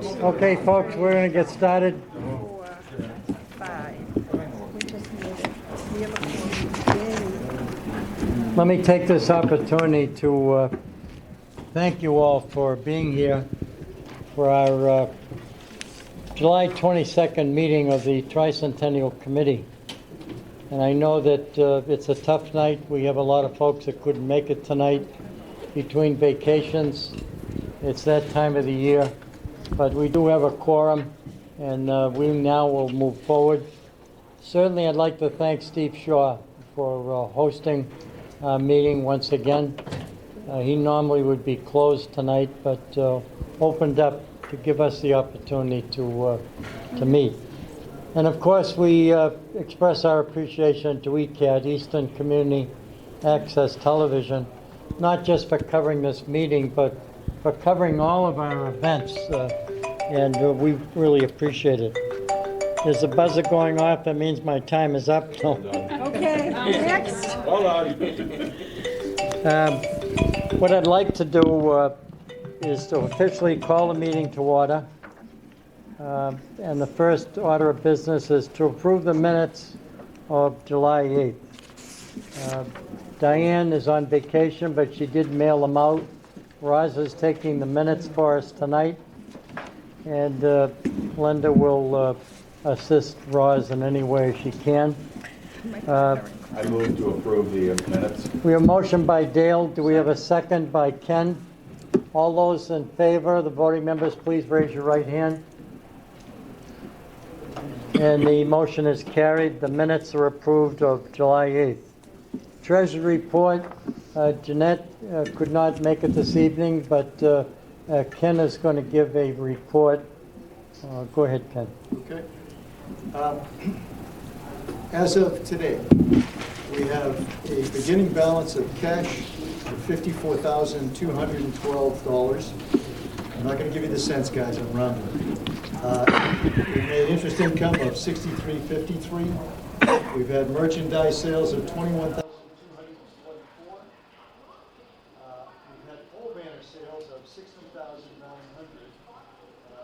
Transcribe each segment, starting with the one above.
Okay, folks, we're going to get started. 4, 5. We just need it. We have a quorum. Let me take this opportunity to thank you all for being here for our July 22nd meeting of the Tricentennial Committee. And I know that it's a tough night. We have a lot of folks that couldn't make it tonight between vacations. It's that time of the year. But we do have a quorum, and we now will move forward. Certainly, I'd like to thank Steve Shaw for hosting our meeting once again. He normally would be closed tonight, but opened up to give us the opportunity to meet. And of course, we express our appreciation to ECAT, Easton Community Access Television, not just for covering this meeting, but for covering all of our events, and we really appreciate it. There's a buzzer going off. That means my time is up. Okay, next. Hold on. What I'd like to do is to officially call the meeting to order. And the first order of business is to approve the minutes of July 8th. Diane is on vacation, but she did mail them out. Roz is taking the minutes for us tonight, and Linda will assist Roz in any way she can. I move to approve the minutes. We have a motion by Dale. Do we have a second by Ken? All those in favor, the voting members, please raise your right hand. And the motion is carried. The minutes are approved of July 8th. Treasury report. Jeanette could not make it this evening, but Ken is going to give a report. Go ahead, Ken. Okay. As of today, we have a beginning balance of cash of $54,212. I'm not going to give you the cents, guys. I'm rounding. We've made interest income of $63.53. We've had merchandise sales of $21,224. We've had pole banner sales of $60,900.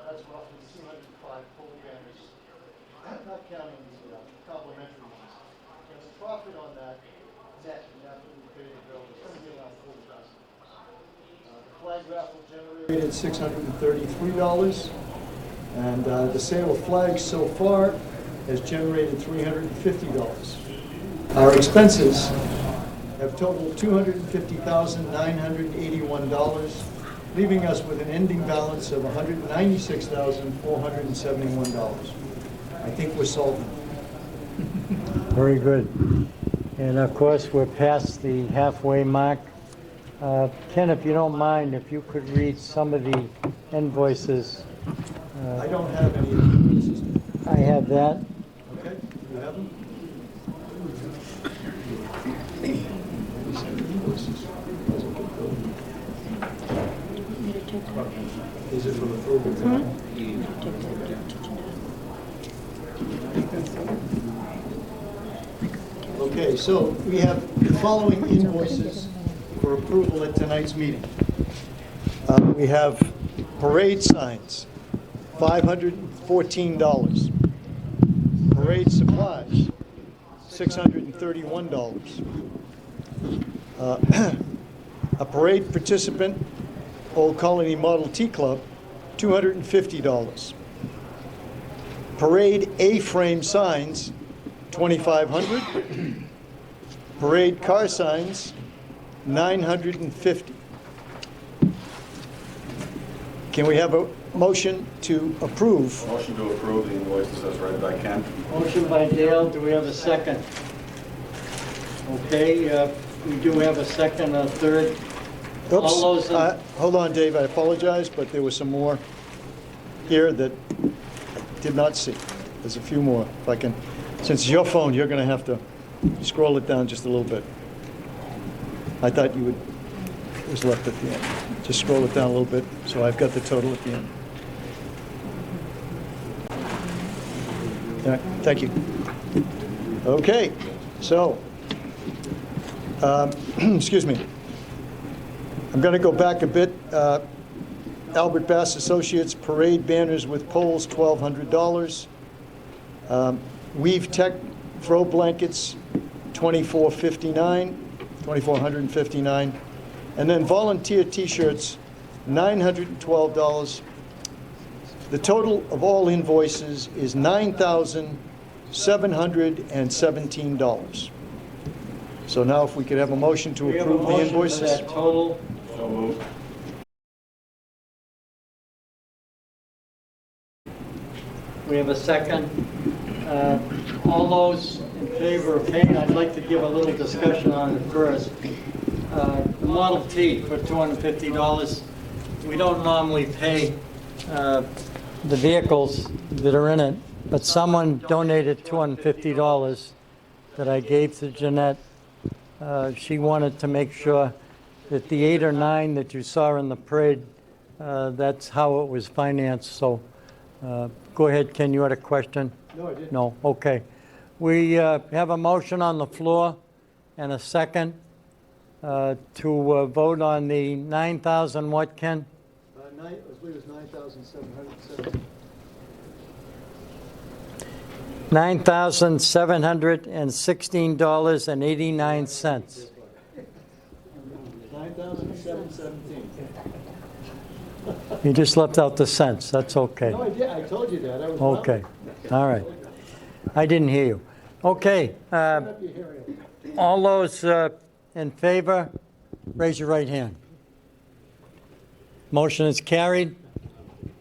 That's roughly 205 pole banners, not counting the complimentary ones. And the profit on that net, after we pay the bill, is going to be around $40,000. The flag raffle generated $633. And the sale of flags so far has generated $350. Our expenses have totaled $250,981, leaving us with an ending balance of $196,471. I think we're solving. Very good. And of course, we're past the halfway mark. Ken, if you don't mind, if you could read some of the invoices. I don't have any invoices. I have that. Okay, you have them? Is it for the approval? Okay, so we have the following invoices for approval at tonight's meeting. We have parade signs, $514. Parade supplies, $631. A parade participant, Old Colony Model T Club, $250. Parade A-frame signs, $2,500. Parade car signs, $950. Can we have a motion to approve? Motion to approve the invoices as read by Ken. Motion by Dale. Do we have a second? Okay, we do have a second, a third. All those Oops, hold on, Dave, I apologize, but there was some more here that I did not see. There's a few more. If I can, since it's your phone, you're going to have to scroll it down just a little bit. I thought you would, it was left at the end. Just scroll it down a little bit, so I've got the total at the end. All right, thank you. Okay, so, excuse me. I'm going to go back a bit. Albert Bass Associates parade banners with poles, $1,200. Weave Tech throw blankets, $2,459. And then volunteer T-shirts, $912. The total of all invoices is $9,717. So now if we could have a motion to We have a approve the motion for invoices. that total. So moved. We have a second. All those in favor of paying, I'd like to give a little discussion on it first. The Model T for $250. We don't normally pay the vehicles that are in it, but someone donated $250 that I gave to Jeanette. She wanted to make sure that the 8 or 9 that you saw in the parade, that's how it was financed. So go ahead, Ken, you had a question? No, I didn't. No, okay. We have a motion on the floor and a second to vote on the 9,000 what, Ken? I believe it was $9,770. $9,716.89. $9,717. You just left out the cents, that's okay. No, I did. I told you that. I was Okay, all right. I didn't hear you. Okay, up your hearing. all those in favor, raise your right hand. Motion is carried,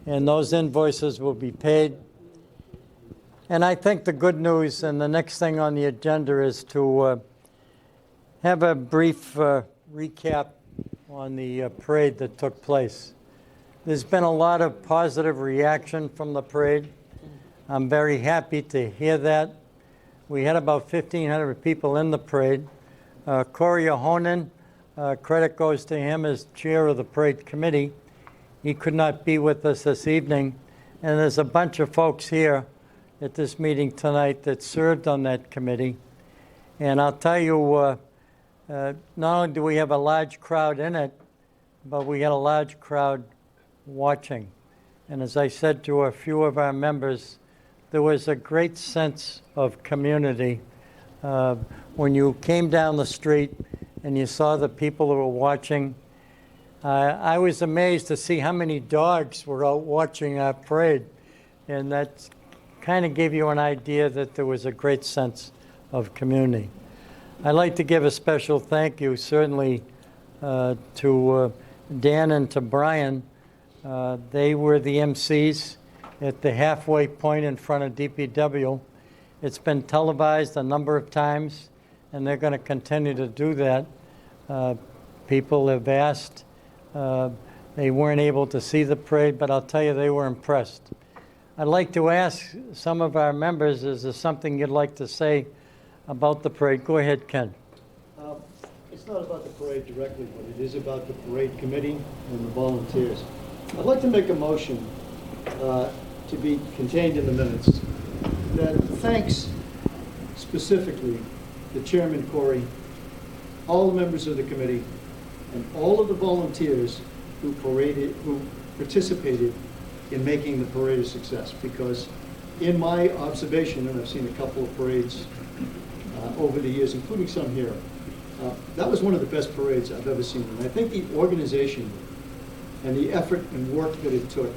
and those invoices will be paid. And I think the good news, and the next thing on the agenda is to have a brief recap on the parade that took place. There's been a lot of positive reaction from the parade. I'm very happy to hear that. We had about 1,500 people in the parade. Corey Ahonen, credit goes to him as chair of the parade committee. He could not be with us this evening. And there's a bunch of folks here at this meeting tonight that served on that committee. And I'll tell you, not only do we have a large crowd in it, but we had a large crowd watching. And as I said to a few of our members, there was a great sense of community. When you came down the street and you saw the people who were watching, I was amazed to see how many dogs were out watching our parade. And that kind of gave you an idea that there was a great sense of community. I'd like to give a special thank you, certainly, to Dan and to Brian. They were the MCs at the halfway point in front of DPW. It's been televised a number of times, and they're going to continue to do that. People have asked. They weren't able to see the parade, but I'll tell you, they were impressed. I'd like to ask some of our members, is there something you'd like to say about the parade? Go ahead, Ken. It's not about the parade directly, but it is about the parade committee and the volunteers. I'd like to make a motion to be contained in the minutes that thanks specifically the chairman, Corey, all the members of the committee, and all of the volunteers who participated in making the parade a success. Because in my observation, and I've seen a couple of parades over the years, including some here, that was one of the best parades I've ever seen. And I think the organization and the effort and work that it took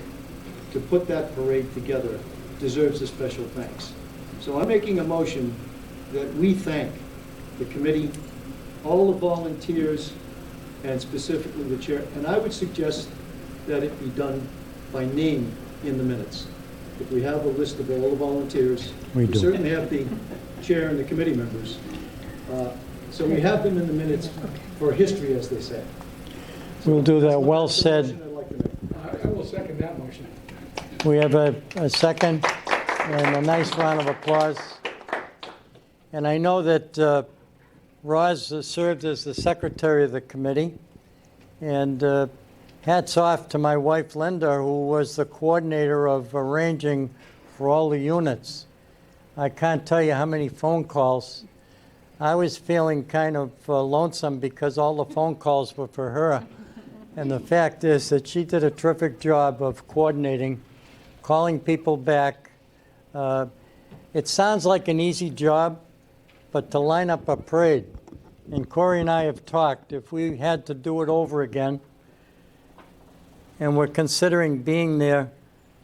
to put that parade together deserves a special thanks. So I'm making a motion that we thank the committee, all the volunteers, and specifically the chair. And I would suggest that it be done by name in the minutes. If we have a list of all the volunteers, We do. certainly have the chair and the committee members. So we have them in the minutes for history, as they say. We'll do that. Well That's the motion said. I'd like to make. I will second that motion. We have a second and a nice round of applause. And I know that Roz served as the secretary of the committee. And hats off to my wife, Linda, who was the coordinator of arranging for all the units. I can't tell you how many phone calls. I was feeling kind of lonesome because all the phone calls were for her. And the fact is that she did a terrific job of coordinating, calling people back. It sounds like an easy job, but to line up a parade, and Corey and I have talked, if we had to do it over again, and we're considering being there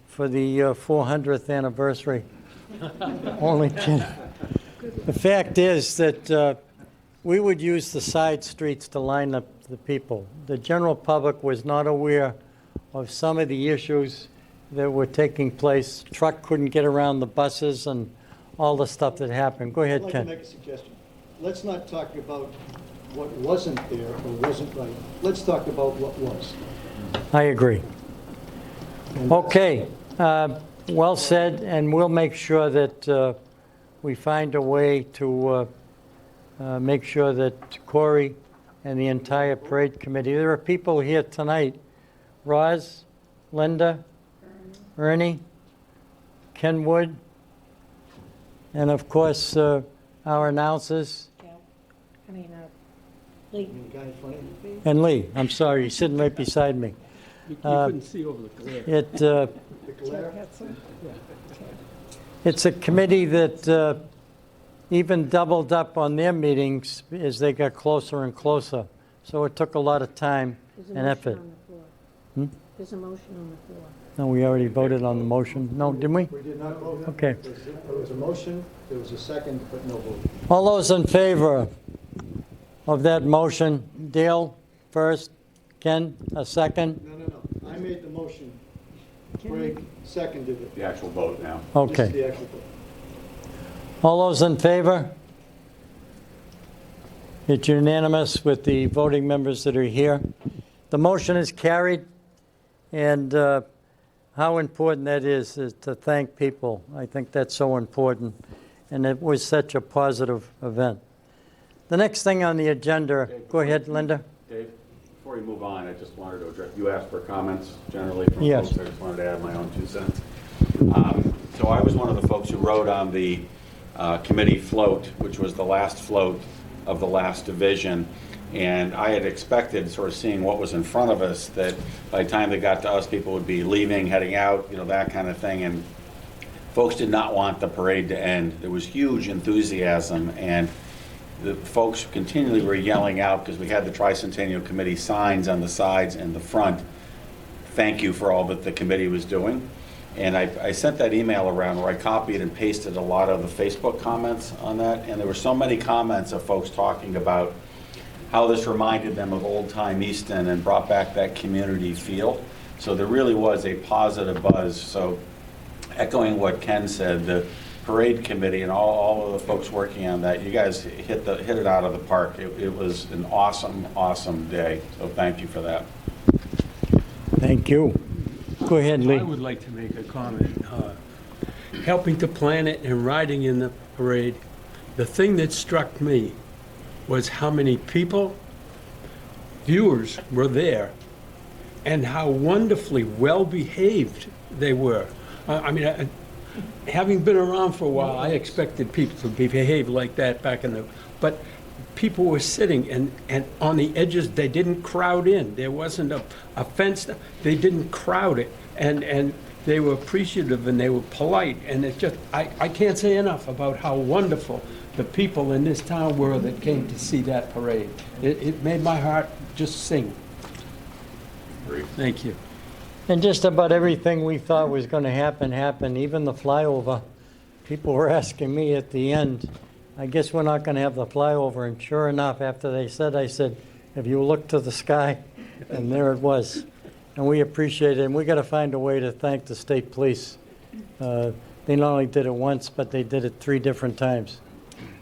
for the 400th anniversary. Only kidding. The fact is that we would use the side streets to line up the people. The general public was not aware of some of the issues that were taking place. Truck couldn't get around the buses and all the stuff that happened. Go ahead, I'd like Ken. to make a suggestion. Let's not talk about what wasn't there or wasn't right. Let's talk about what was. I agree. Okay, well said, and we'll make sure that we find a way to make sure that Corey and the entire parade committee, there are people here tonight, Roz, Linda, Ernie, Ken Wood, and of course, our announcers, Lee. The guy in front of you? and Lee. I'm sorry, he's sitting right beside me. You couldn't see over the glare. The glare? It's a committee that even doubled up on their meetings as they got closer and closer. So it took a lot of time and effort. There's a motion on the floor. No, we already voted on the motion. No, didn't we? We did not vote. Okay. There was a motion, there was a second, but no vote. All those in favor of that motion, Dale first, Ken a second? No. I made the motion. Craig seconded it. The actual vote now. This is Okay. the actual vote. All those in favor? It's unanimous with the voting members that are here. The motion is carried, and how important that is to thank people. I think that's so important, and it was such a positive event. The next thing on the agenda, go ahead, Linda. Dave, before you move on, I just wanted to address, you asked for comments generally from Yes. folks. I just wanted to add my own 2 cents. So I was one of the folks who rode on the committee float, which was the last float of the last division. And I had expected, sort of seeing what was in front of us, that by the time they got to us, people would be leaving, heading out, that kind of thing. And folks did not want the parade to end. There was huge enthusiasm, and the folks continually were yelling out, because we had the Tricentennial Committee signs on the sides and the front, thank you for all that the committee was doing. And I sent that email around where I copied and pasted a lot of the Facebook comments on that, and there were so many comments of folks talking about how this reminded them of old-time Easton and brought back that community feel. So there really was a positive buzz. So echoing what Ken said, the parade committee and all of the folks working on that, you guys hit it out of the park. It was an awesome day. So thank you for that. Thank you. Go ahead, Lee. I would like to make a comment. Helping to plan it and riding in the parade, the thing that struck me was how many people, viewers, were there, and how wonderfully well-behaved they were. Having been around for a while, I expected people to behave like that back in the, but people were sitting and on the edges. They didn't crowd in. There wasn't a fence. They didn't crowd it, and they were appreciative and they were polite. And it's just, I can't say enough about how wonderful the people in this town were that came to see that parade. It made my heart just sing. Great. Thank you. And just about everything we thought was going to happen happened, even the flyover. People were asking me at the end, I guess we're not going to have the flyover. And sure enough, after they said, I said, have you looked to the sky? And there it was. And we appreciate it. And we got to find a way to thank the state police. They not only did it once, but they did it 3 different times.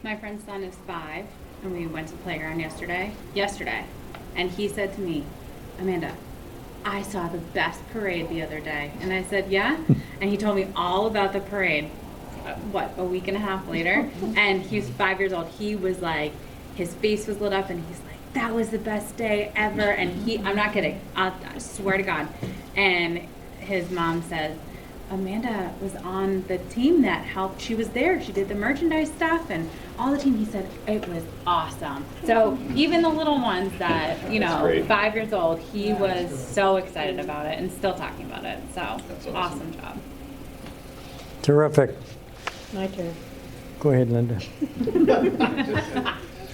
My friend's son is 5, and we went to the playground yesterday, and he said to me, Amanda, I saw the best parade the other day. And I said, yeah? And he told me all about the parade, a week and a half later? And he was 5 years old. He was like, his face was lit up, and he's like, that was the best day ever. And I'm not kidding, I swear to God. And his mom says, Amanda was on the team that helped. She was there. She did the merchandise stuff and all the team. He said it was awesome. So even the little ones that, you That's know, great. 5 years old, he was so excited about it and still talking about it. So That's awesome. awesome job. Terrific. My turn. Go ahead, Linda.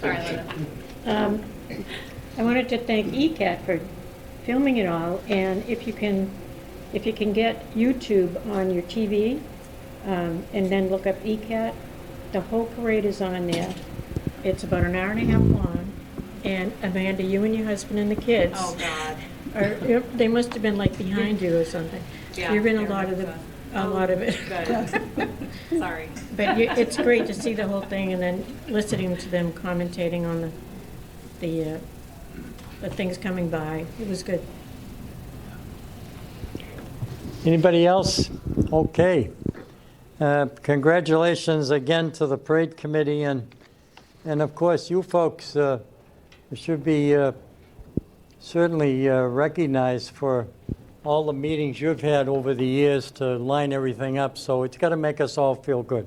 Sorry, Linda. I wanted to thank ECAT for filming it all, and if you can get YouTube on your TV, and then look up ECAT, the whole parade is on there. It's about an hour and a half long, and Amanda, you and your husband and the kids. Oh, God. They must have been like behind you or something. Yeah, You're in I a lot of remember it. Good. Sorry. But it's great to see the whole thing and then listening to them commentating on the things coming by. It was good. Anybody else? Okay. Congratulations again to the parade committee, and of course you folks should be certainly recognized for all the meetings you've had over the years to line everything up, so it's got to make us all feel good.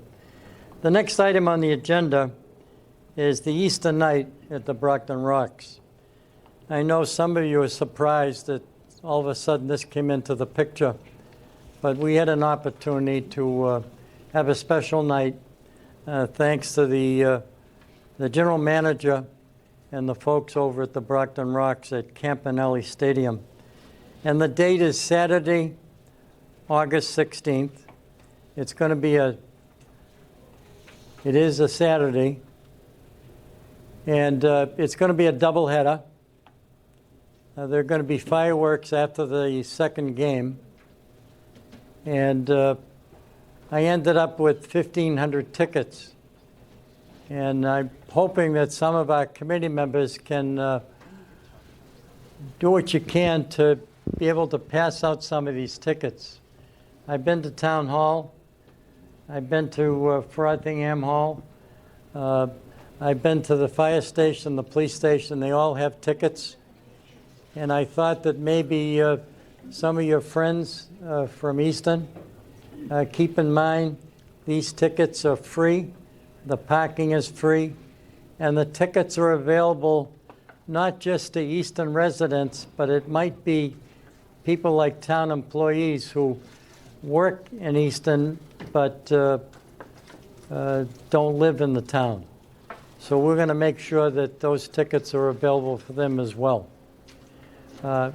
The next item on the agenda is the Easter night at the Brockton Rocks. I know some of you are surprised that all of a sudden this came into the picture, but we had an opportunity to have a special night thanks to the general manager and the folks over at the Brockton Rocks at Campanelli Stadium. And the date is Saturday, August 16th. It is a Saturday, and it's going to be a doubleheader. There are going to be fireworks after the second game. And I ended up with 1,500 tickets. And I'm hoping that some of our committee members can do what you can to be able to pass out some of these tickets. I've been to Town Hall. I've been to Frothingham Hall. I've been to the fire station, the police station. They all have tickets. And I thought that maybe some of your friends from Easton, keep in mind these tickets are free, the parking is free, and the tickets are available not just to Easton residents, but it might be people like town employees who work in Easton but don't live in the town. So we're going to make sure that those tickets are available for them as well. If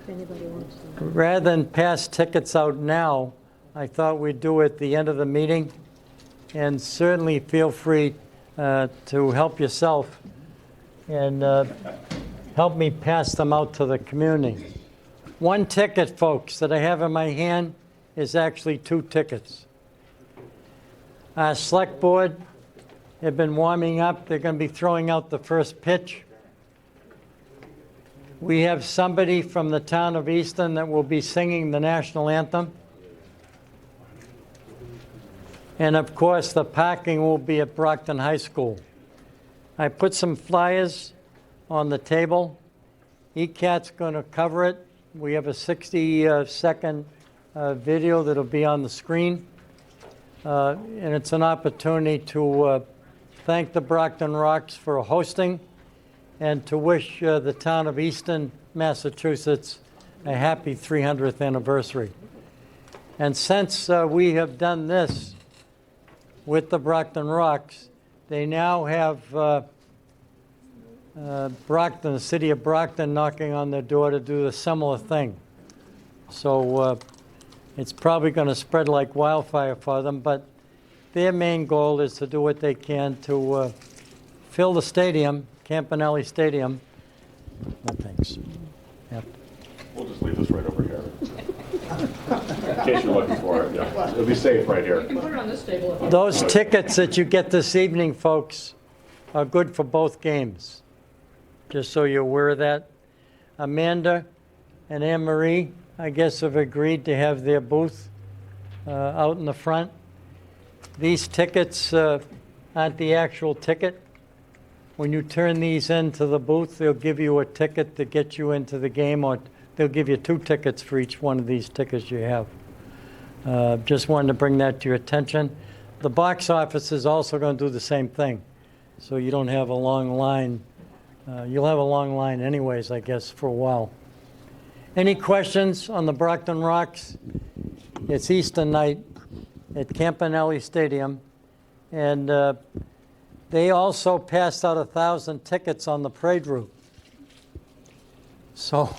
anybody wants to. Rather than pass tickets out now, I thought we'd do it at the end of the meeting. And certainly feel free to help yourself and help me pass them out to the community. One ticket, folks, that I have in my hand is actually 2 tickets. Our select board have been warming up. They're going to be throwing out the first pitch. We have somebody from the town of Easton that will be singing the national anthem. And of course, the parking will be at Brockton High School. I put some flyers on the table. ECAT's going to cover it. We have a 60-second video that'll be on the screen. And it's an opportunity to thank the Brockton Rocks for hosting and to wish the town of Easton, Massachusetts, a happy 300th anniversary. And since we have done this with the Brockton Rocks, they now have Brockton, the city of Brockton, knocking on their door to do a similar thing. So it's probably going to spread like wildfire for them, but their main goal is to do what they can to fill the stadium, Campanelli Stadium. No, thanks. Yep. We'll just leave this right over here. In case you're looking for it, yeah. It'll be safe right here. Those tickets that you get this evening, folks, are good for both games. Just so you're aware of that. Amanda and Anne Marie, I guess, have agreed to have their booth out in the front. These tickets aren't the actual ticket. When you turn these into the booth, they'll give you a ticket to get you into the game, or they'll give you 2 tickets for each one of these tickets you have. Just wanted to bring that to your attention. The box office is also going to do the same thing, so you don't have a long line. You'll have a long line anyways, I guess, for a while. Any questions on the Brockton Rocks? It's Easton night at Campanelli Stadium, and they also passed out 1,000 tickets on the parade route. So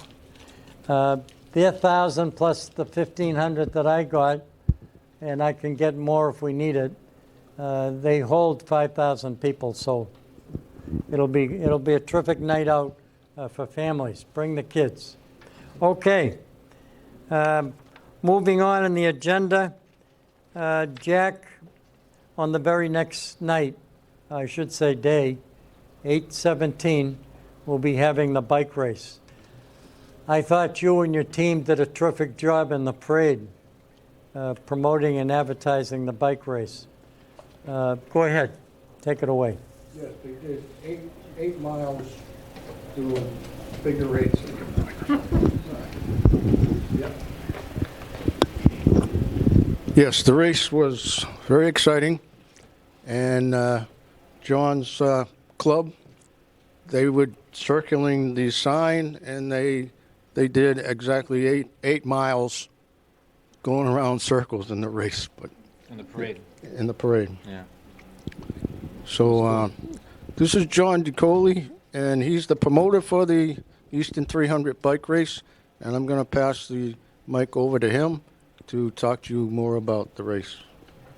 their 1,000 plus the 1,500 that I got, and I can get more if we need it. They hold 5,000 people, so it'll be a terrific night out for families. Bring the kids. Okay. Moving on in the agenda, Jack, on the very next night, I should say day, 8/17, we'll be having the bike race. I thought you and your team did a terrific job in the parade, promoting and advertising the bike race. Go ahead, take it away. Yes, they did 8 miles doing figure eights. Yep. Yes, the race was very exciting, and John's club, they were circling the sign, and they did exactly 8 miles going around circles in the race, but In the parade. in the parade. Yeah. So this is John DeColi, and he's the promoter for the Easton 300 bike race, and I'm going to pass the mic over to him to talk to you more about the race.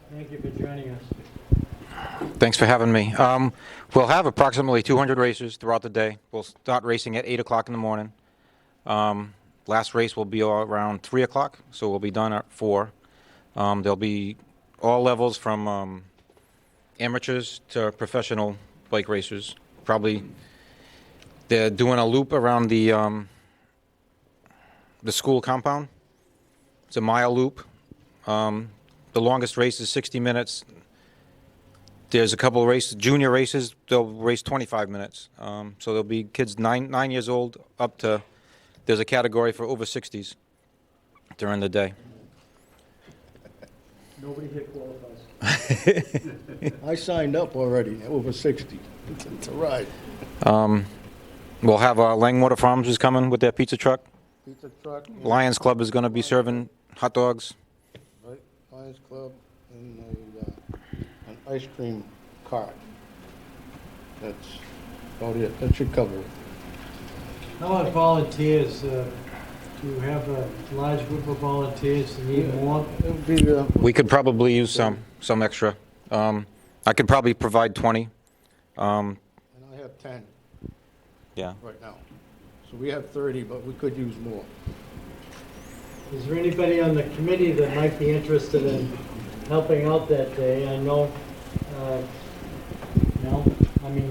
Thank you for joining us. Thanks for having me. We'll have approximately 200 races throughout the day. We'll start racing at 8 o'clock in the morning. Last race will be around 3 o'clock, so we'll be done at 4. There'll be all levels from amateurs to professional bike racers. Probably they're doing a loop around the school compound. It's a mile loop. The longest race is 60 minutes. There's a couple of races, junior races, they'll race 25 minutes. So there'll be kids 9 years old up to, there's a category for over 60s during the day. Nobody here qualifies. I signed up already, over 60. It's a ride. We'll have Langwater Farms is coming with their pizza truck. Pizza truck. Lions Club is going to be serving hot dogs. Right, Lions Club and an ice cream cart. That's about it. That should cover it. How about volunteers? Do you have a large group of volunteers that need more? It would be, We could probably use some extra. I could probably provide 20. and I have 10 Yeah. right now. So we have 30, but we could use more. Is there anybody on the committee that might be interested in helping out that day? I know,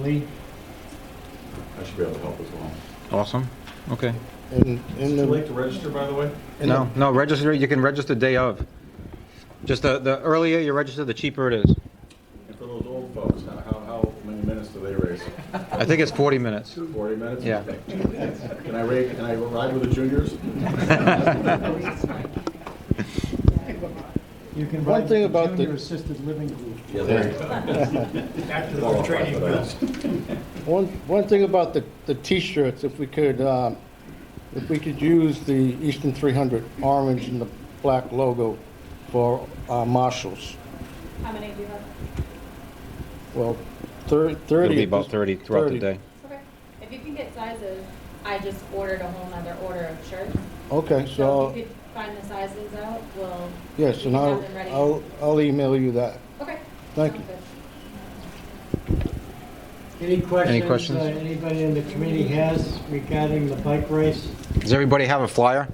Lee. I should be able to help as well. Awesome. Okay. And Is it too late to register, by the way? No, register. You can register day of. Just the earlier you register, the cheaper it is. And for those old folks, how many minutes do they race? I think it's 40 minutes. 40 minutes? Yeah. Can I ride with the juniors? You can One ride thing the about the- junior assisted living group. Yeah, there you go. training bills. One thing about the T-shirts, if we could use the Easton 300 orange and the black logo for marshals. How many do you have? Well, 30. It'll be about 30 throughout 30. the day. Okay. If you can get sizes, I just ordered a whole nother order of shirts. Okay, So so, if you could find the sizes out, we'll. yes, we and can have them ready. I'll email you that. Okay. Thank Sounds you. good. Any questions? questions? Anybody in the committee has regarding the bike race? Does everybody have a flyer?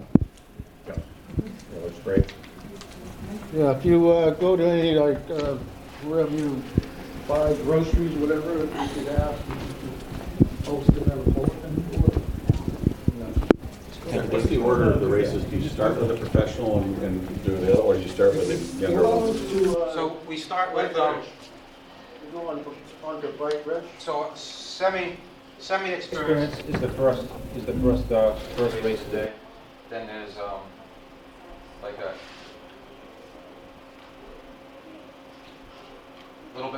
Yeah, looks great. Yeah, if you go to any, like, wherever you buy groceries, whatever, you could ask, post it on a bulletin board. What's the order of the races? Do you start with a professional and do the other, or do you start with the younger ones? So we start You go on to bike race? So semi-experience is the first race day. Then there's like a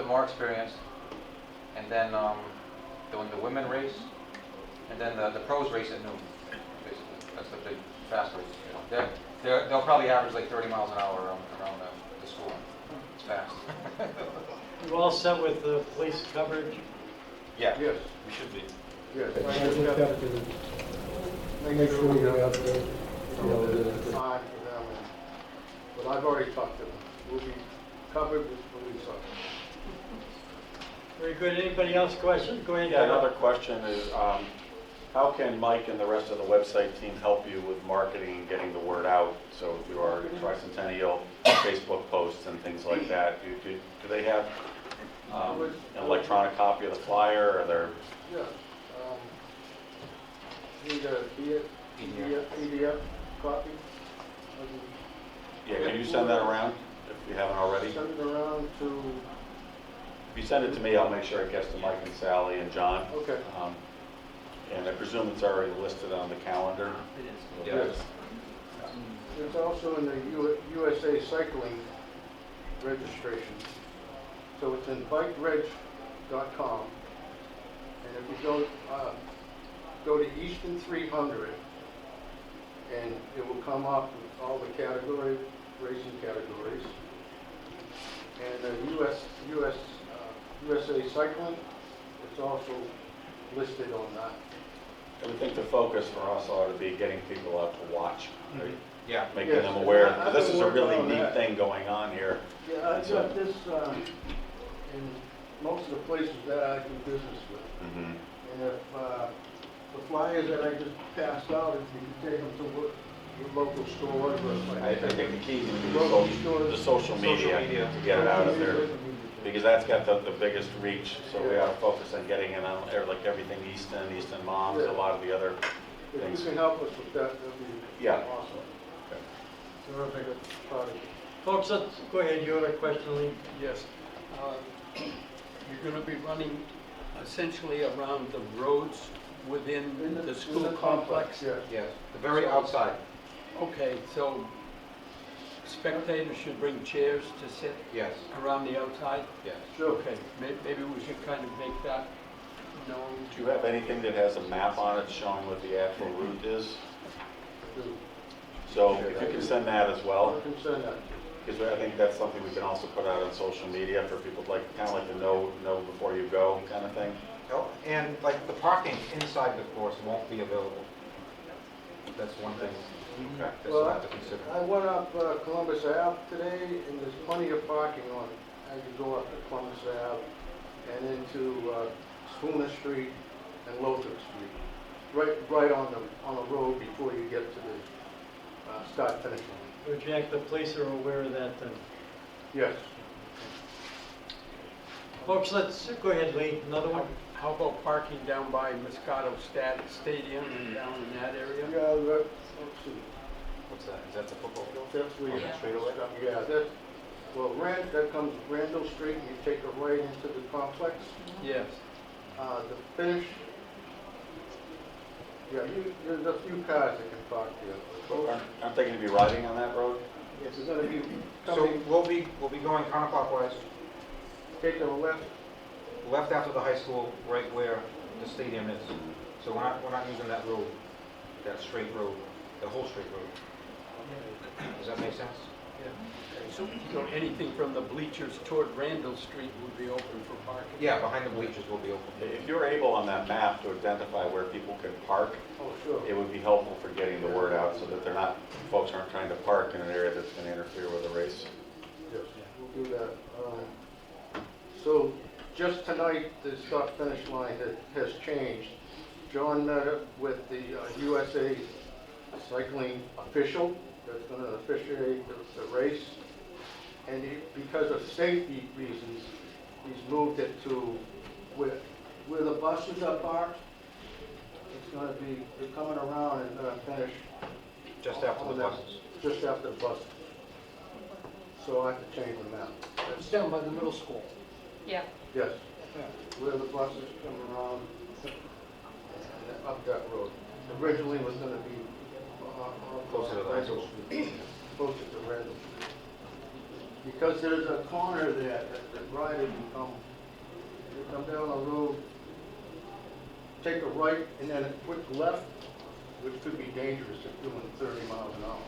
more experienced, and then doing the women race, and then the pros race at noon. Basically, that's the big fast race. You know, they'll probably average like 30 miles an hour around the school. It's fast. You all set with the police coverage? Yeah. Yes. We should be. Yes, I just have to make sure we have the time for them, but I've already talked to them. We'll be covered with police officers. Very good. Anybody else questions? Go ahead. Yeah, another question is, how can Mike and the rest of the website team help you with marketing and getting the word out? So through our Tricentennial Facebook posts and things like that, do they have an electronic copy of the flyer, or they're? Yeah. Need a PDF copy? Yeah, can you send that around if you haven't already? Send it around to, If you send it to me, I'll make sure it gets to Mike and Sally and John. okay. And I presume it's already listed on the calendar. Yes. It's also in the USA Cycling registration. So it's in bikereg.com. And if you go to Easton 300, and it will come up with all the racing categories. And USA Cycling, it's also listed on that. I would think the focus for us ought to be getting people out to watch, right? Yeah. Making Yes, them aware. I've This been is a working really on neat that. thing going on here. Yeah, I've got this in most of the places that I do business with. Mhm. And if the flyers that I just passed out, if you can take them to your local stores or like I think the key is going to be local the stores. social media to get it out of there, because that's got the biggest reach. So we ought to focus on getting it on like everything Easton Moms, a lot of the other If things. you can help us with that, that'd be Yeah. awesome. Terrific project. Folks, let's go ahead. You have a question, Lee? Yes. You're going to be running essentially around the roads within the school complex? Yes. Yes. The very outside. Okay, so spectators should bring chairs to sit Yes. around the outside? Yes. Sure. Okay, maybe we should kind of make that known. Do you have anything that has a map on it showing what the actual route is? So if you can send that as I well, can send that. because I think that's something we can also put out on social media for people to kind of like to know before you go kind of thing. Oh, and like the parking inside the course won't be available. That's one thing that we'll have to consider. I went up Columbus Ave today, and there's plenty of parking on, as you go up to Columbus Ave and into Spooner Street and Lothrop Street. Right on the road before you get to the start-finish line. So Jack, the police are aware of that then. Yes. Folks, let's go ahead, Lee. Another one? How about parking down by Moscato Stadium and down in that area? Yeah, let's see. What's that? Is that the football field? That's where you, Yeah. Straight away? yeah, that comes Randall Street, and you take a right into the complex. Yes. The finish, yeah, there's a few cars that can park there. Aren't they going to be riding on that road? Yes, there's gonna be So coming, we'll be going counterclockwise, take a left, left after the high school, right where the stadium is. So we're not using that road, that straight road, the whole straight road. Does that make sense? So anything from the bleachers toward Randall Street would be open for parking? Yeah, behind the bleachers will be open. If you're able on that map to identify where people can park, oh, sure. it would be helpful for getting the word out so that folks aren't trying to park in an area that's going to interfere with the race. Yes, we'll do that. So just tonight, the start-finish line has changed. John met up with the USA Cycling official that's going to officiate the race. And because of safety reasons, he's moved it to where the buses are parked. It's going to be, they're coming around and going to finish Just after the buses. just after the buses. So I have to change the map. It's down by the middle school. Yeah. Yes, where the buses come around and up that road. Originally was gonna be Closer to the high school. Closer to Randall. because there's a corner there that riders can come down the road, take a right and then a quick left, which could be dangerous if doing 30 miles an hour.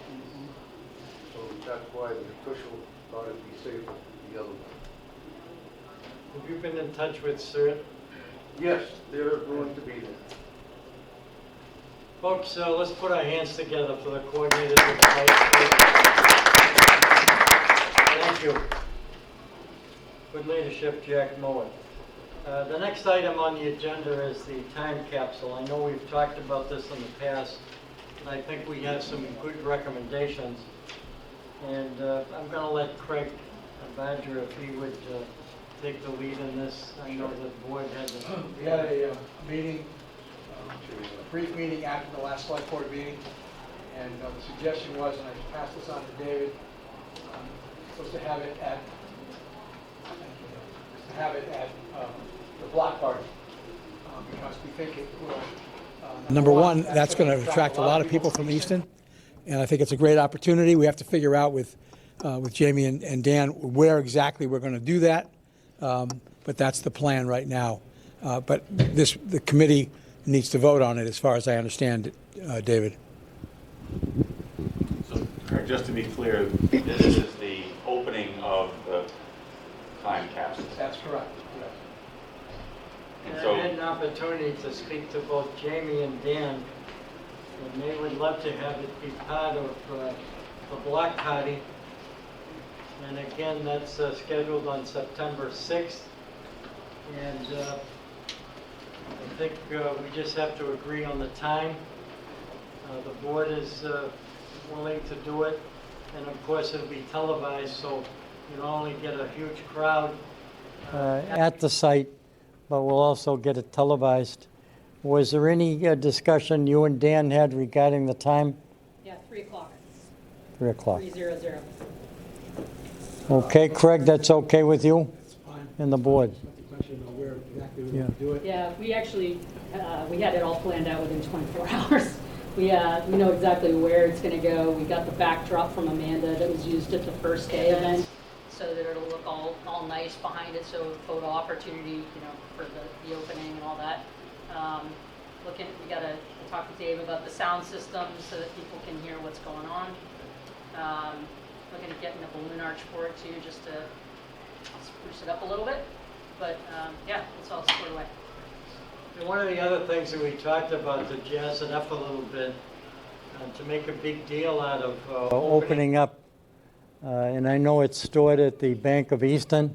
So that's why the official thought it'd be safer the other way. Have you been in touch with CERT? Yes, they're going to be there. Folks, let's put our hands together for the coordinators of the site. Thank you. Good leadership, Jack Mowat. The next item on the agenda is the time capsule. I know we've talked about this in the past, and I think we have some good recommendations. And I'm going to let Craig Badger, if he would take the lead in this. I know the board had We had a meeting, a brief meeting after the last select board meeting, and the suggestion was, and I passed this on to David, was to have it at the block party, because we think it will. Number one, that's going to attract a lot of people from Easton, and I think it's a great opportunity. We have to figure out with Jamie and Dan where exactly we're going to do that, but that's the plan right now. But the committee needs to vote on it, as far as I understand it, David. So, Craig, just to be clear, this is the opening of the time capsule. That's correct. And And so, I had an opportunity to speak to both Jamie and Dan, and they would love to have it be part of the block party. And again, that's scheduled on September 6th. And I think we just have to agree on the time. The board is willing to do it, and of course it'll be televised, so you'll only get a huge crowd at the site, but we'll also get it televised. Was there any discussion you and Dan had regarding the time? Yeah, 3 o'clock. 3 o'clock. 3:00. Okay, Craig, that's okay with you That's fine. and the board? The question of where exactly we're Yeah. going to do it. Yeah, we actually, we had it all planned out within 24 hours. We know exactly where it's going to go. We got the backdrop from Amanda that was used at the first day event, so that it'll look all nice behind it, so photo opportunity, for the opening and all that. We got to talk to Dave about the sound system so that people can hear what's going on. Looking at getting a balloon arch for it too, just to spruce it up a little bit. But yeah, it's all squared away. And one of the other things that we talked about to jazz it up a little bit, to make a big deal out of opening up, and I know it's stored at the Bank of Easton.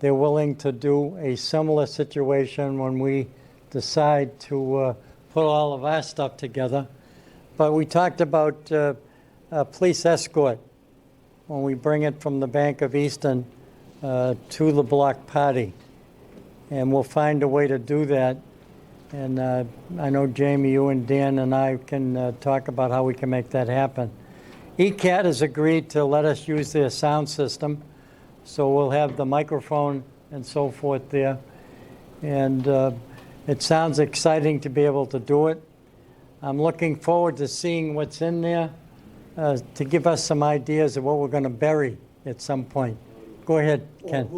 They're willing to do a similar situation when we decide to put all of our stuff together. But we talked about a police escort when we bring it from the Bank of Easton to the block party. And we'll find a way to do that. And I know, Jamie, you and Dan and I can talk about how we can make that happen. ECAT has agreed to let us use their sound system, so we'll have the microphone and so forth there. And it sounds exciting to be able to do it. I'm looking forward to seeing what's in there to give us some ideas of what we're going to bury at some point. Go ahead, Ken.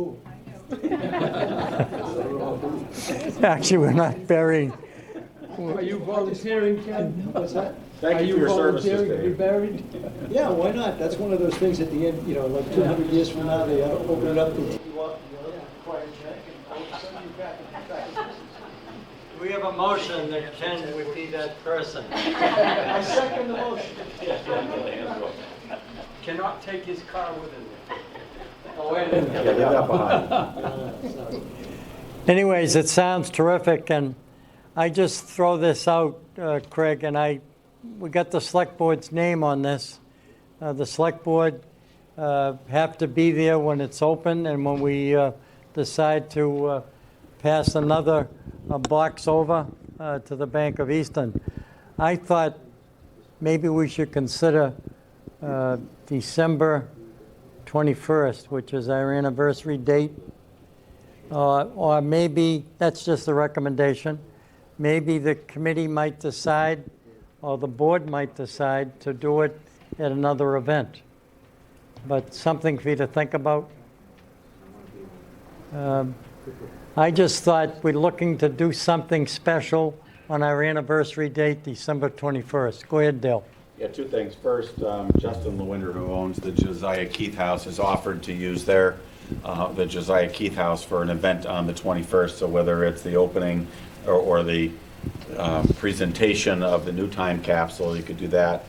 Actually, we're not burying. Are you volunteering, Ken? What's that? thank you for your services, Are you volunteering to be Dave. buried? Yeah, why not? That's one of those things at the end, like 200 years from now, they open it up to. You want, quiet check, and I'll send you back in We have a motion that Ken would be that person. I second the motion. Cannot take his car with him. Oh, wait a minute. Yeah, leave that behind. Anyways, it sounds terrific, and I just throw this out, Craig, and we got the select board's name on this. The select board have to be there when it's open, and when we decide to pass another box over to the Bank of Easton. I thought maybe we should consider December 21st, which is our anniversary date. Or maybe, that's just a recommendation, maybe the committee might decide, or the board might decide to do it at another event. but something for you to think about. I just thought we're looking to do something special on our anniversary date, December 21st. Go ahead, Dale. Yeah, two things. First, Justin Lewinder, who owns the Josiah Keith House, has offered to use the Josiah Keith House for an event on the 21st. So whether it's the opening or the presentation of the new time capsule, you could do that.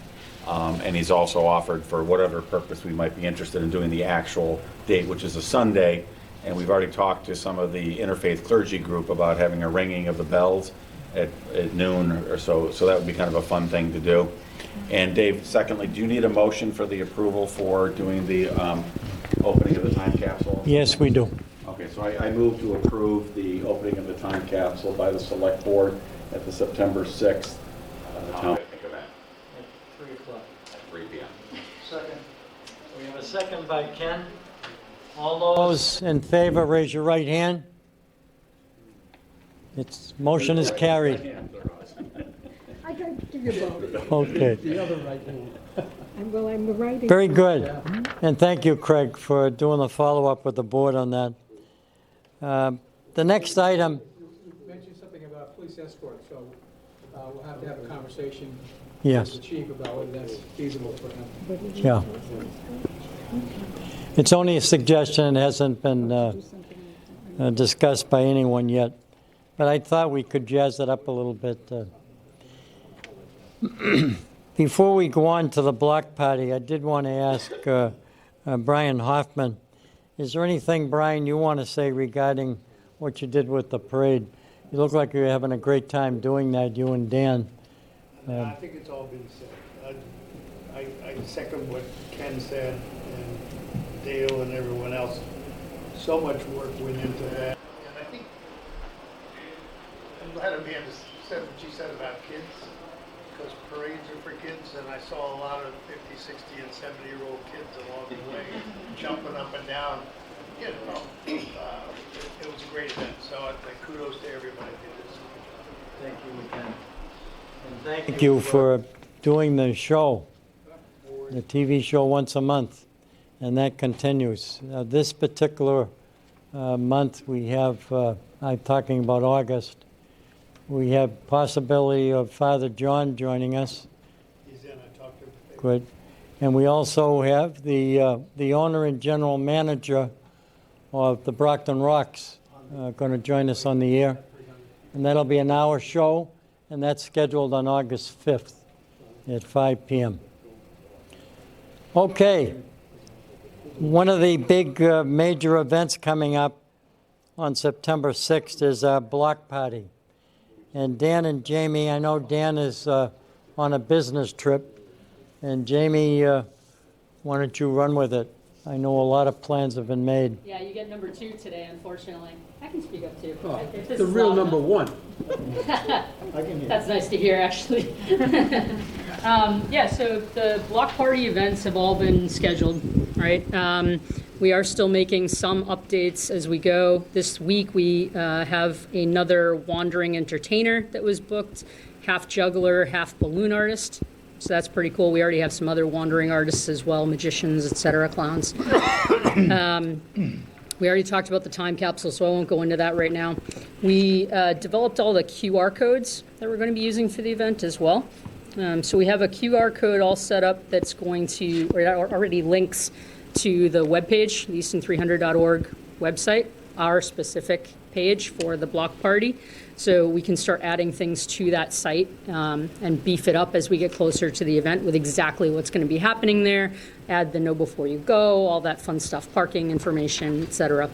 And he's also offered, for whatever purpose we might be interested in, doing the actual date, which is a Sunday. And we've already talked to some of the interfaith clergy group about having a ringing of the bells at noon or so. So that would be kind of a fun thing to do. And Dave, secondly, do you need a motion for the approval for doing the opening of the time capsule? Yes, we do. Okay, so I move to approve the opening of the time capsule by the select board at the September 6th town event. At 3 o'clock. At 3 p.m. Second. We have a second by Ken. All those in favor, raise your right hand. Motion is carried. I got to give you both. Okay. The other right hand. Well, I'm writing. Very good. And thank you, Craig, for doing the follow-up with the board on that. The next item, You mentioned something about police escort, so we'll have to have a conversation yes, with the chief about whether that's feasible for him. yeah. It's only a suggestion, it hasn't been discussed by anyone yet. But I thought we could jazz it up a little bit. Before we go on to the block party, I did want to ask Brian Hoffman, is there anything, Brian, you want to say regarding what you did with the parade? You look like you're having a great time doing that, you and Dan. I think it's all been said. I second what Ken said, and Dale and everyone else. So much work went into that. And I think, I'm glad Amanda said what she said about kids, because parades are for kids, and I saw a lot of 50, 60, and 70-year-old kids along the way jumping up and down. You know, it was a great event, so kudos to everybody who did this. Thank you again. And thank you for doing the show, the TV show once a month, and that continues. This particular month we have, I'm talking about August, we have possibility of Father John joining us. He's in, I talked to him. Good. And we also have the owner and general manager of the Brockton Rocks going to join us on the air. And that'll be an hour show, and that's scheduled on August 5th at 5 p.m. Okay. One of the big major events coming up on September 6th is our block party. And Dan and Jamie, I know Dan is on a business trip, and Jamie, why don't you run with it? I know a lot of plans have been made. Yeah, you get number 2 today, unfortunately. I can speak up too. Oh, If this the is real loud number enough. 1. That's nice to hear, actually. Yeah, so the block party events have all been scheduled, right? We are still making some updates as we go. This week we have another wandering entertainer that was booked, half juggler, half balloon artist. So that's pretty cool. We already have some other wandering artists as well, magicians, etc., clowns. We already talked about the time capsule, so I won't go into that right now. We developed all the QR codes that we're going to be using for the event as well. So we have a QR code all set up that's going to, or already links to the webpage, the easton300.org website, our specific page for the block party. So we can start adding things to that site and beef it up as we get closer to the event with exactly what's going to be happening there. Add the know before you go, all that fun stuff, parking information, etc.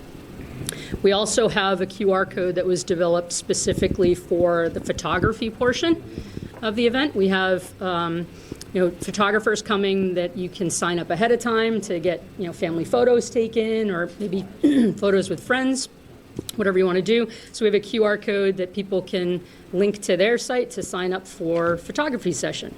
We also have a QR code that was developed specifically for the photography portion of the event. We have photographers coming that you can sign up ahead of time to get family photos taken, or maybe photos with friends, whatever you want to do. So we have a QR code that people can link to their site to sign up for photography session.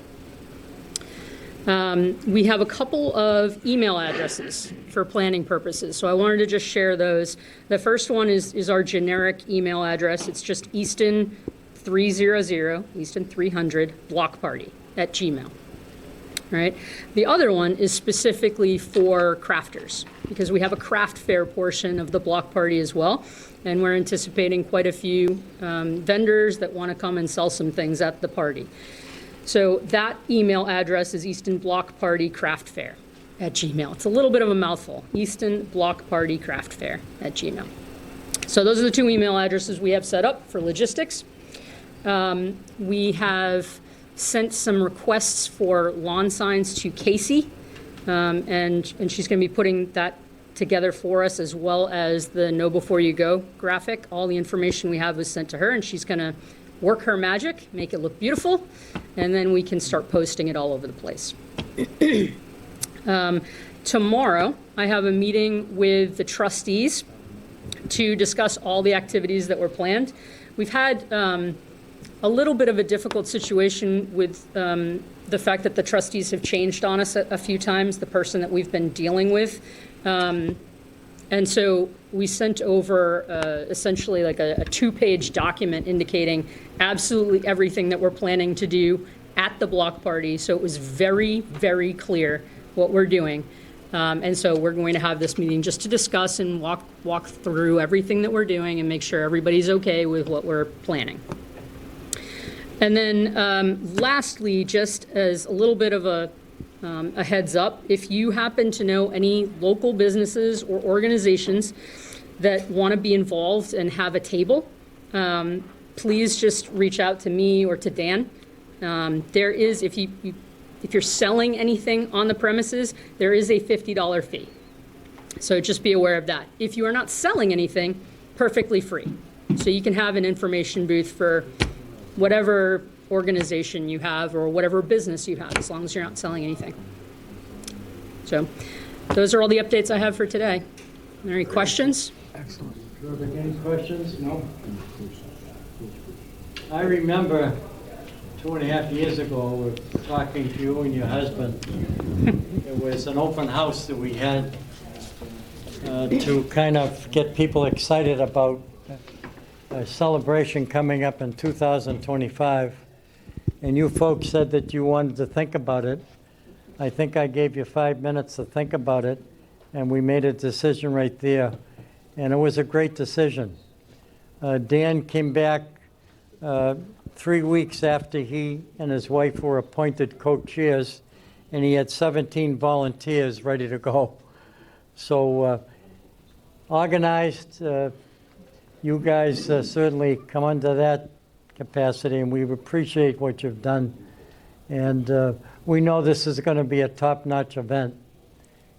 We have a couple of email addresses for planning purposes, so I wanted to just share those. The first one is our generic email address. It's just Easton300, Easton300 block party @gmail. right? The other one is specifically for crafters, because we have a craft fair portion of the block party as well, and we're anticipating quite a few vendors that want to come and sell some things at the party. So that email address is Easton Block Party Craft Fair at Gmail. It's a little bit of a mouthful, Easton Block Party Craft Fair at Gmail. So those are the two email addresses we have set up for logistics. We have sent some requests for lawn signs to Casey, and she's going to be putting that together for us, as well as the Know Before You Go graphic. All the information we have was sent to her, and she's going to work her magic, make it look beautiful, and then we can start posting it all over the place. Tomorrow, I have a meeting with the trustees to discuss all the activities that were planned. We've had a little bit of a difficult situation with the fact that the trustees have changed on us a few times, the person that we've been dealing with. And so we sent over essentially like a 2-page document indicating absolutely everything that we're planning to do at the block party. So it was very, very clear what we're doing. And so we're going to have this meeting just to discuss and walk through everything that we're doing and make sure everybody's okay with what we're planning. And then lastly, just as a little bit of a heads up, if you happen to know any local businesses or organizations that want to be involved and have a table, please just reach out to me or to Dan. There is, if you're selling anything on the premises, there is a $50 fee. So just be aware of that. If you are not selling anything, perfectly free. So you can have an information booth for whatever organization you have or whatever business you have, as long as you're not selling anything. So those are all the updates I have for today. Are there any questions? Excellent. Any questions? No. I remember 2.5 years ago, talking to you and your husband. It was an open house that we had to kind of get people excited about a celebration coming up in 2025. And you folks said that you wanted to think about it. I think I gave you 5 minutes to think about it, and we made a decision right there. And it was a great decision. Dan came back 3 weeks after he and his wife were appointed co-chairs, and he had 17 volunteers ready to go. So organized, you guys certainly come under that capacity, and we appreciate what you've done. And we know this is going to be a top-notch event,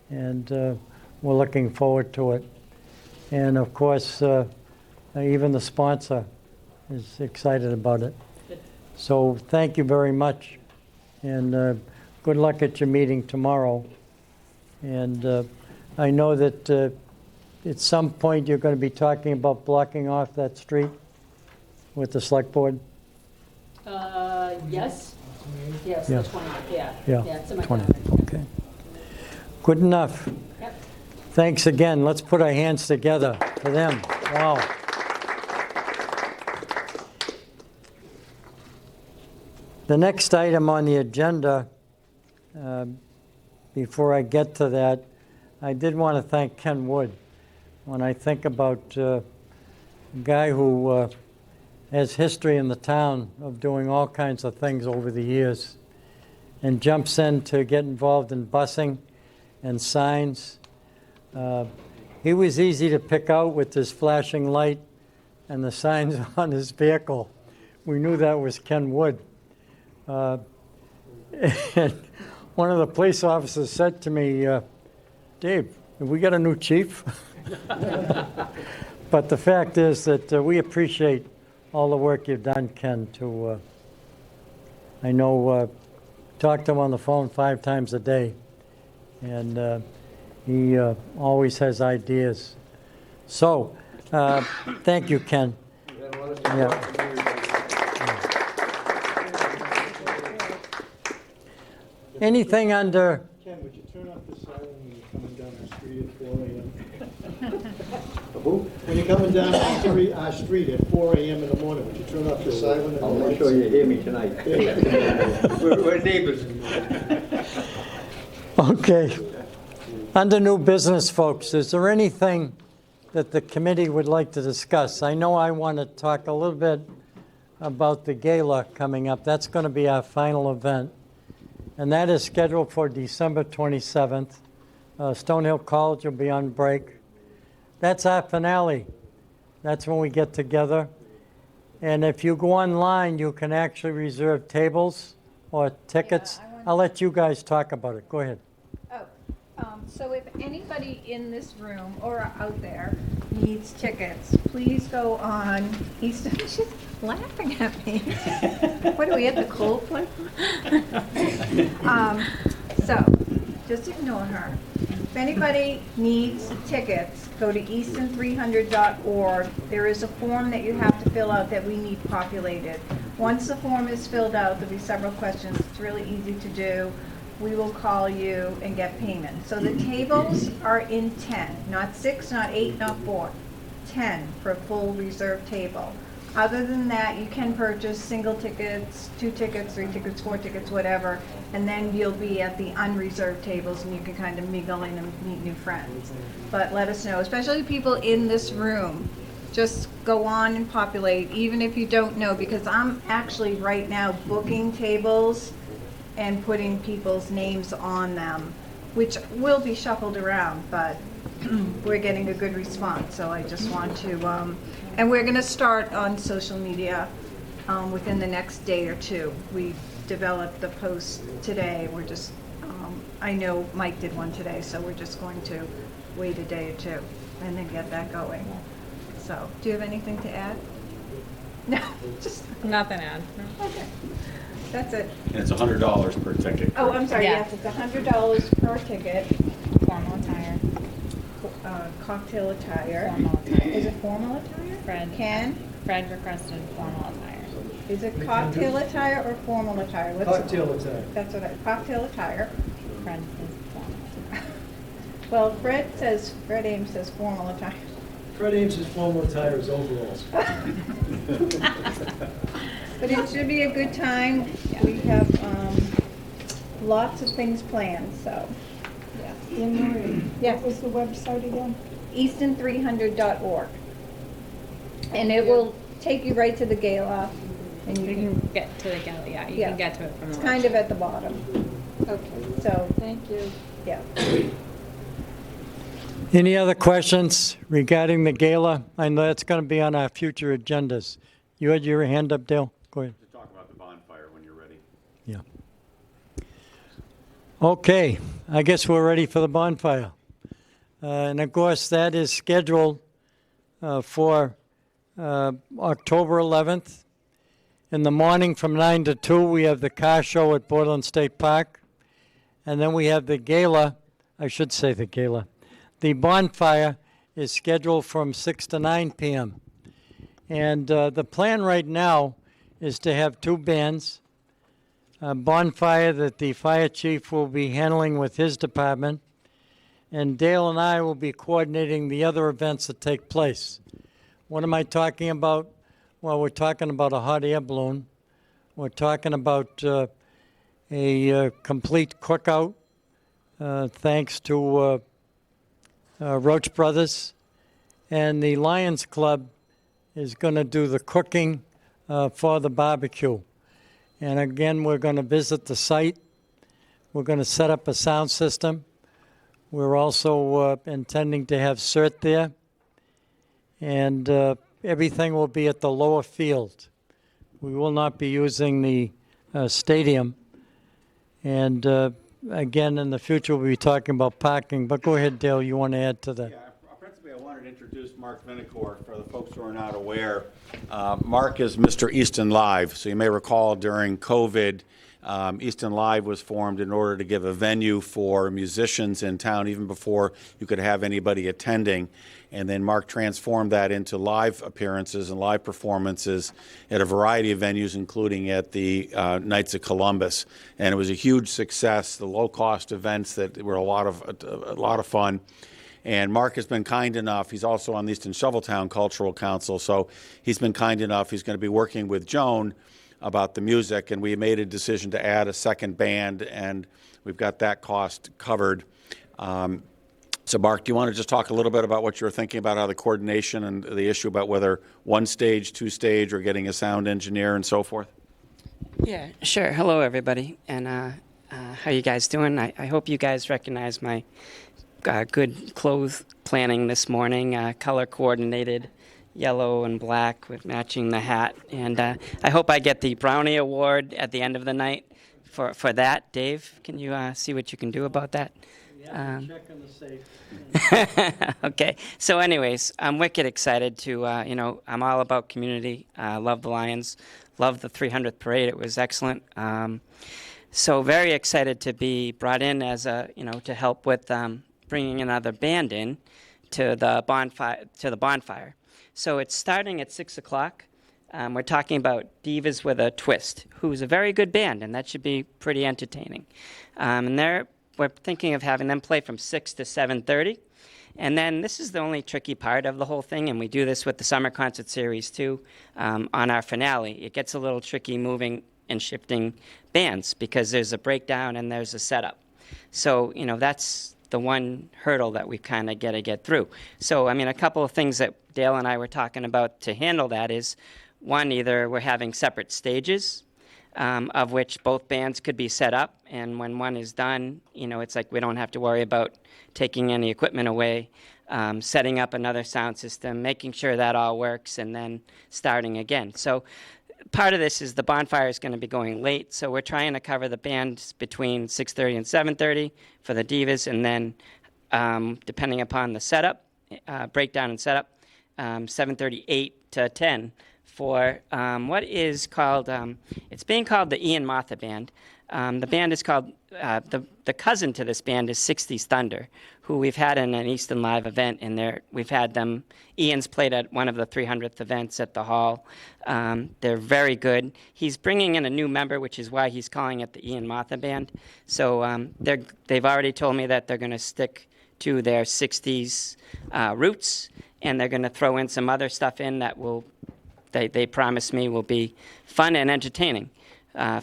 and we're looking forward to it. And of course, even the sponsor is excited about it. So thank you very much, and good luck at your meeting tomorrow. And I know that at some point you're going to be talking about blocking off that street with the select board. Yes. Yes, Yeah. the 20th, yeah. Yeah, It's in my 20. calendar. Okay. Good enough. Yep. Thanks again. Let's put our hands together for them. Wow. The next item on the agenda, before I get to that, I did want to thank Ken Wood. When I think about a guy who has history in the town of doing all kinds of things over the years and jumps in to get involved in busing and signs. He was easy to pick out with his flashing light and the signs on his vehicle. We knew that was Ken Wood. And one of the police officers said to me, Dave, have we got a new chief? But the fact is that we appreciate all the work you've done, Ken, to, I know, talk to him on the phone 5 times a day, and he always has ideas. So, thank you, Ken. Yeah. Anything under... Ken, would you turn off the siren when you're coming down the street at 4 a.m.? When you're coming down our street at 4 a.m. in the morning, would you turn off the siren? I'll make sure you hear me tonight. We're neighbors. Okay. Under new business, folks, is there anything that the committee would like to discuss? I know I want to talk a little bit about the gala coming up. That's going to be our final event, and that is scheduled for December 27th. Stonehill College will be on break. That's our finale. That's when we get together. And if you go online, you can actually reserve tables or tickets. I'll let you guys talk about it. Go ahead. So if anybody in this room or out there needs tickets, please go on Easton. She's laughing at me. What do we have, the Coldplay? So just ignore her. If anybody needs tickets, go to easton300.org. There is a form that you have to fill out that we need populated. Once the form is filled out, there'll be several questions. It's really easy to do. We will call you and get payment. So the tables are in 10, not 6, not 8, not 4, 10 for a full reserve table. Other than that, you can purchase single tickets, 2 tickets, 3 tickets, 4 tickets, whatever, and then you'll be at the unreserved tables and you can kind of mingle in and meet new friends. But let us know, especially people in this room. Just go on and populate, even if you don't know, because I'm actually right now booking tables and putting people's names on them, which will be shuffled around, but we're getting a good response, so I just want to, and we're gonna start on social media within the next day or two. We developed the post today, we're just, I know Mike did one today, so we're just going to wait a day or two and then get that going. So, do you have anything to add? No, just Nothing to add. okay. That's it. And it's $100 per ticket. Oh, I'm sorry, Yeah. yes, it's $100 per ticket. Formal attire. Cocktail attire. Formal attire. Is it formal attire? Fred requested formal attire. Is it cocktail attire or formal attire? Cocktail attire. That's what cocktail attire. Fred says formal. Well, Fred Ames says formal attire. Fred Ames' formal attire is overalls. But it should be a good time. We have lots of things planned, so. Yes. What was the website again? Easton300.org. And it will take you right to the gala. And You can get to the gala, yeah, you can get to it from the It's kind of at the bottom. Okay, so, Thank you. yeah. Any other questions regarding the gala? I know that's going to be on our future agendas. You had your hand up, Dale? Go ahead. To talk about the bonfire when you're ready. Yeah. Okay, I guess we're ready for the bonfire. And of course, that is scheduled for October 11th. In the morning from 9 to 2, we have the car show at Portland State Park. And then we have the gala, I should say the gala. The bonfire is scheduled from 6 to 9 p.m. And the plan right now is to have 2 bands, a bonfire that the fire chief will be handling with his department, and Dale and I will be coordinating the other events that take place. What am I talking about? Well, we're talking about a hot air balloon. We're talking about a complete cookout, thanks to Roach Brothers, and the Lions Club is going to do the cooking for the barbecue. And again, we're going to visit the site. We're going to set up a sound system. We're also intending to have CERT there. And everything will be at the lower field. We will not be using the stadium. And again, in the future, we'll be talking about parking. But go ahead, Dale, you want to add to that? Yeah, principally, I wanted to introduce Mark Vinacore for the folks who are not aware. Mark is Mr. Easton Live. So you may recall during COVID, Easton Live was formed in order to give a venue for musicians in town, even before you could have anybody attending. And then Mark transformed that into live appearances and live performances at a variety of venues, including at the Knights of Columbus. And it was a huge success. The low-cost events that were a lot of fun. And Mark has been kind enough. He's also on the Easton Shoveltown Cultural Council, so he's been kind enough. He's going to be working with Joan about the music, and we made a decision to add a second band, and we've got that cost covered. So, Mark, do you want to just talk a little bit about what you were thinking about, how the coordination and the issue about whether one stage, two stage, or getting a sound engineer and so forth? Yeah, sure. Hello, everybody, and how you guys doing? I hope you guys recognize my good clothes planning this morning, color coordinated, yellow and black with matching the hat, and I hope I get the Brownie Award at the end of the night for that. Dave, can you see what you can do about that? Yeah, check in the safe. Okay. So anyways, I'm wicked excited to, I'm all about community. Love the Lions. Love the 300th parade. It was excellent. So very excited to be brought in as to help with bringing another band in to the bonfire. So it's starting at 6 o'clock. We're talking about Divas with a Twist, who's a very good band, and that should be pretty entertaining. And we're thinking of having them play from 6 to 7:30. And then this is the only tricky part of the whole thing, and we do this with the summer concert series too, on our finale. It gets a little tricky moving and shifting bands because there's a breakdown and there's a setup. So, that's the one hurdle that we kind of got to get through. So, a couple of things that Dale and I were talking about to handle that is, one, either we're having separate stages, of which both bands could be set up, and when one is done, it's like we don't have to worry about taking any equipment away, setting up another sound system, making sure that all works, and then starting again. So part of this is the bonfire is going to be going late, so we're trying to cover the bands between 6:30 and 7:30 for the Divas, and then depending upon the setup, breakdown and setup, 7:38 to 10 for what is called, it's being called the Ian Martha Band. The band is called, the cousin to this band is 60s Thunder, who we've had in an Easton Live event, and we've had them, Ian's played at one of the 300th events at the hall. They're very good. He's bringing in a new member, which is why he's calling it the Ian Martha Band. So they've already told me that they're going to stick to their 60s roots, and they're going to throw in some other stuff in that they promise me will be fun and entertaining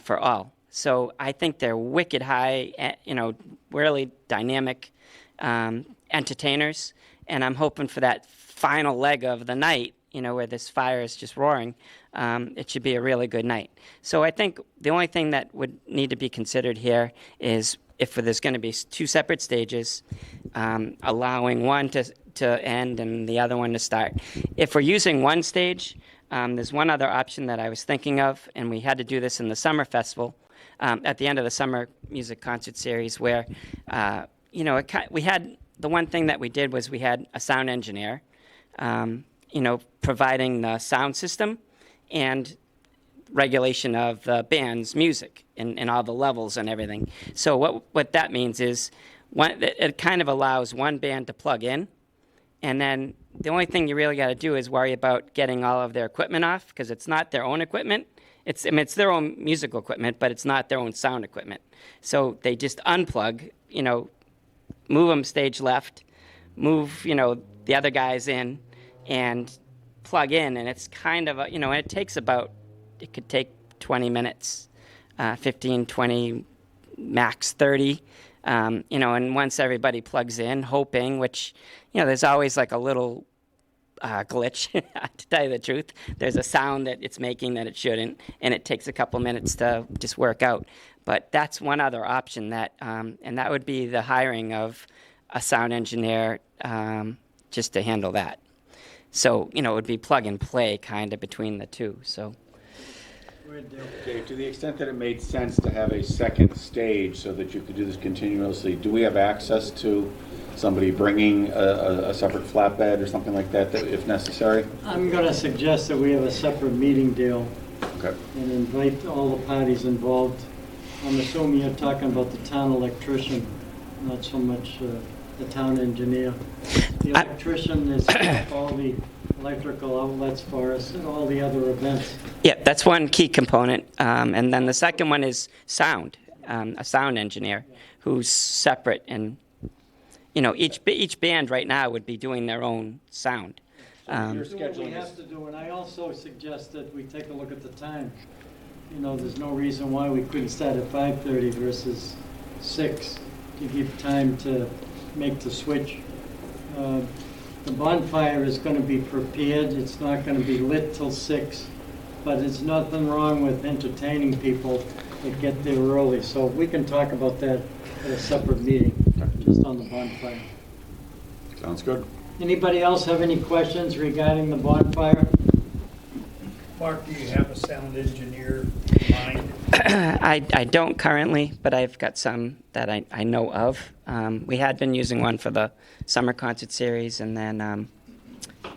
for all. So I think they're wicked high, really dynamic entertainers, and I'm hoping for that final leg of the night, where this fire is just roaring, it should be a really good night. So I think the only thing that would need to be considered here is if there's going to be two separate stages, allowing one to end and the other one to start. If we're using one stage, there's one other option that I was thinking of, and we had to do this in the summer festival, at the end of the summer music concert series, where, we had, the one thing that we did was we had a sound engineer, providing the sound system and regulation of the band's music and all the levels and everything. So what that means is it kind of allows one band to plug in, and then the only thing you really got to do is worry about getting all of their equipment off, because it's not their own equipment. It's their own musical equipment, but it's not their own sound equipment. So they just unplug, move them stage left, move, the other guys in, and plug in. And it's kind of, it takes it could take 20 minutes, 15, 20, max 30. And once everybody plugs in, hoping, which, there's always like a little glitch, to tell you the truth. There's a sound that it's making that it shouldn't, and it takes a couple minutes to just work out. But that's one other option and that would be the hiring of a sound engineer just to handle that. So, it would be plug and play kind of between the two, so. Dave, to the extent that it made sense to have a second stage so that you could do this continuously, do we have access to somebody bringing a separate flatbed or something like that if necessary? I'm going to suggest that we have a separate meeting deal. Okay. And invite all the parties involved. I'm assuming you're talking about the town electrician, not so much the town engineer. The electrician is all the electrical outlets for us and all the other events. Yeah, that's one key component. And then the second one is sound, a sound engineer who's separate. And, each band right now would be doing their own sound. What we have to do, and I also suggest that we take a look at the time. you know, there's no reason why we couldn't start at 5:30 versus 6 to give time to make the switch. The bonfire is going to be prepared. It's not going to be lit till 6, but there's nothing wrong with entertaining people that get there early. So we can talk about that at a separate meeting, just on the bonfire. Sounds good. Anybody else have any questions regarding the bonfire? Mark, do you have a sound engineer in mind? I don't currently, but I've got some that I know of. We had been using one for the summer concert series, and then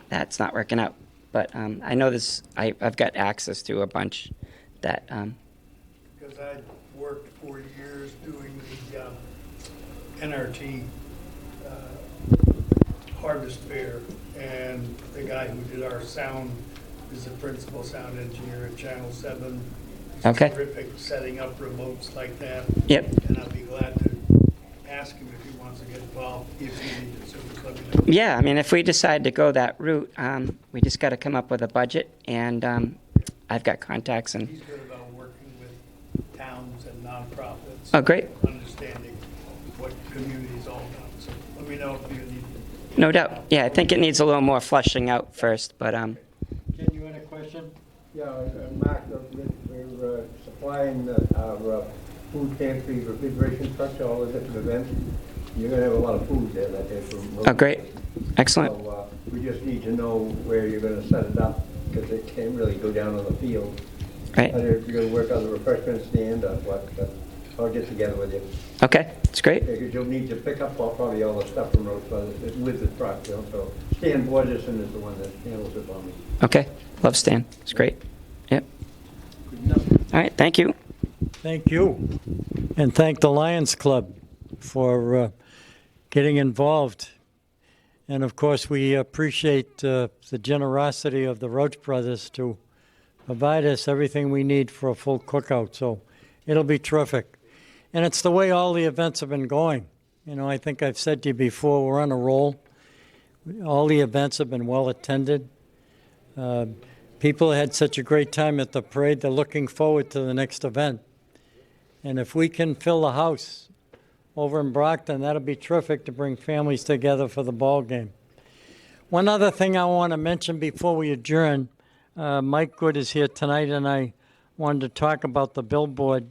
that's not working out. But I know this. I've got access to a bunch that. Because I worked for years doing the NRT Harvest Fair, and the guy who did our sound is the principal sound engineer at Channel 7. He's Okay. terrific setting up remotes like that. Yep. And I'll be glad to ask him if he wants to get involved, if you need it, so just let me know. Yeah, I mean, if we decide to go that route, we just got to come up with a budget, and I've got contacts and. He's good about working with towns and nonprofits. Oh, great. Understanding what community is all about. So let me know if you need. No doubt. Yeah, I think it needs a little more fleshing out first, but Ken, you had a question? Yeah, Mark, we're supplying our food pantry refrigeration truck to all the different events. You're going to have a lot of food there that day. oh, great. Excellent. So we just need to know where you're going to set it up, because it can't really go down on the field. Right. Whether you're going to work on the refreshment stand or what, I'll get together with you. Okay, that's great. Because you'll need to pick up probably all the stuff from Rosebud with the truck, you know, so Stan Borgeson is the one that handles it for me. Okay, love Stan. It's great. Yep. All right, thank you. Thank you. And thank the Lions Club for getting involved. And of course, we appreciate the generosity of the Roach brothers to provide us everything we need for a full cookout. So it'll be terrific. And it's the way all the events have been going. You know, I think I've said to you before, we're on a roll. All the events have been well attended. People had such a great time at the parade, they're looking forward to the next event. And if we can fill the house over in Brockton, that'll be terrific to bring families together for the ball game. One other thing I want to mention before we adjourn, Mike Good is here tonight, and I wanted to talk about the billboard.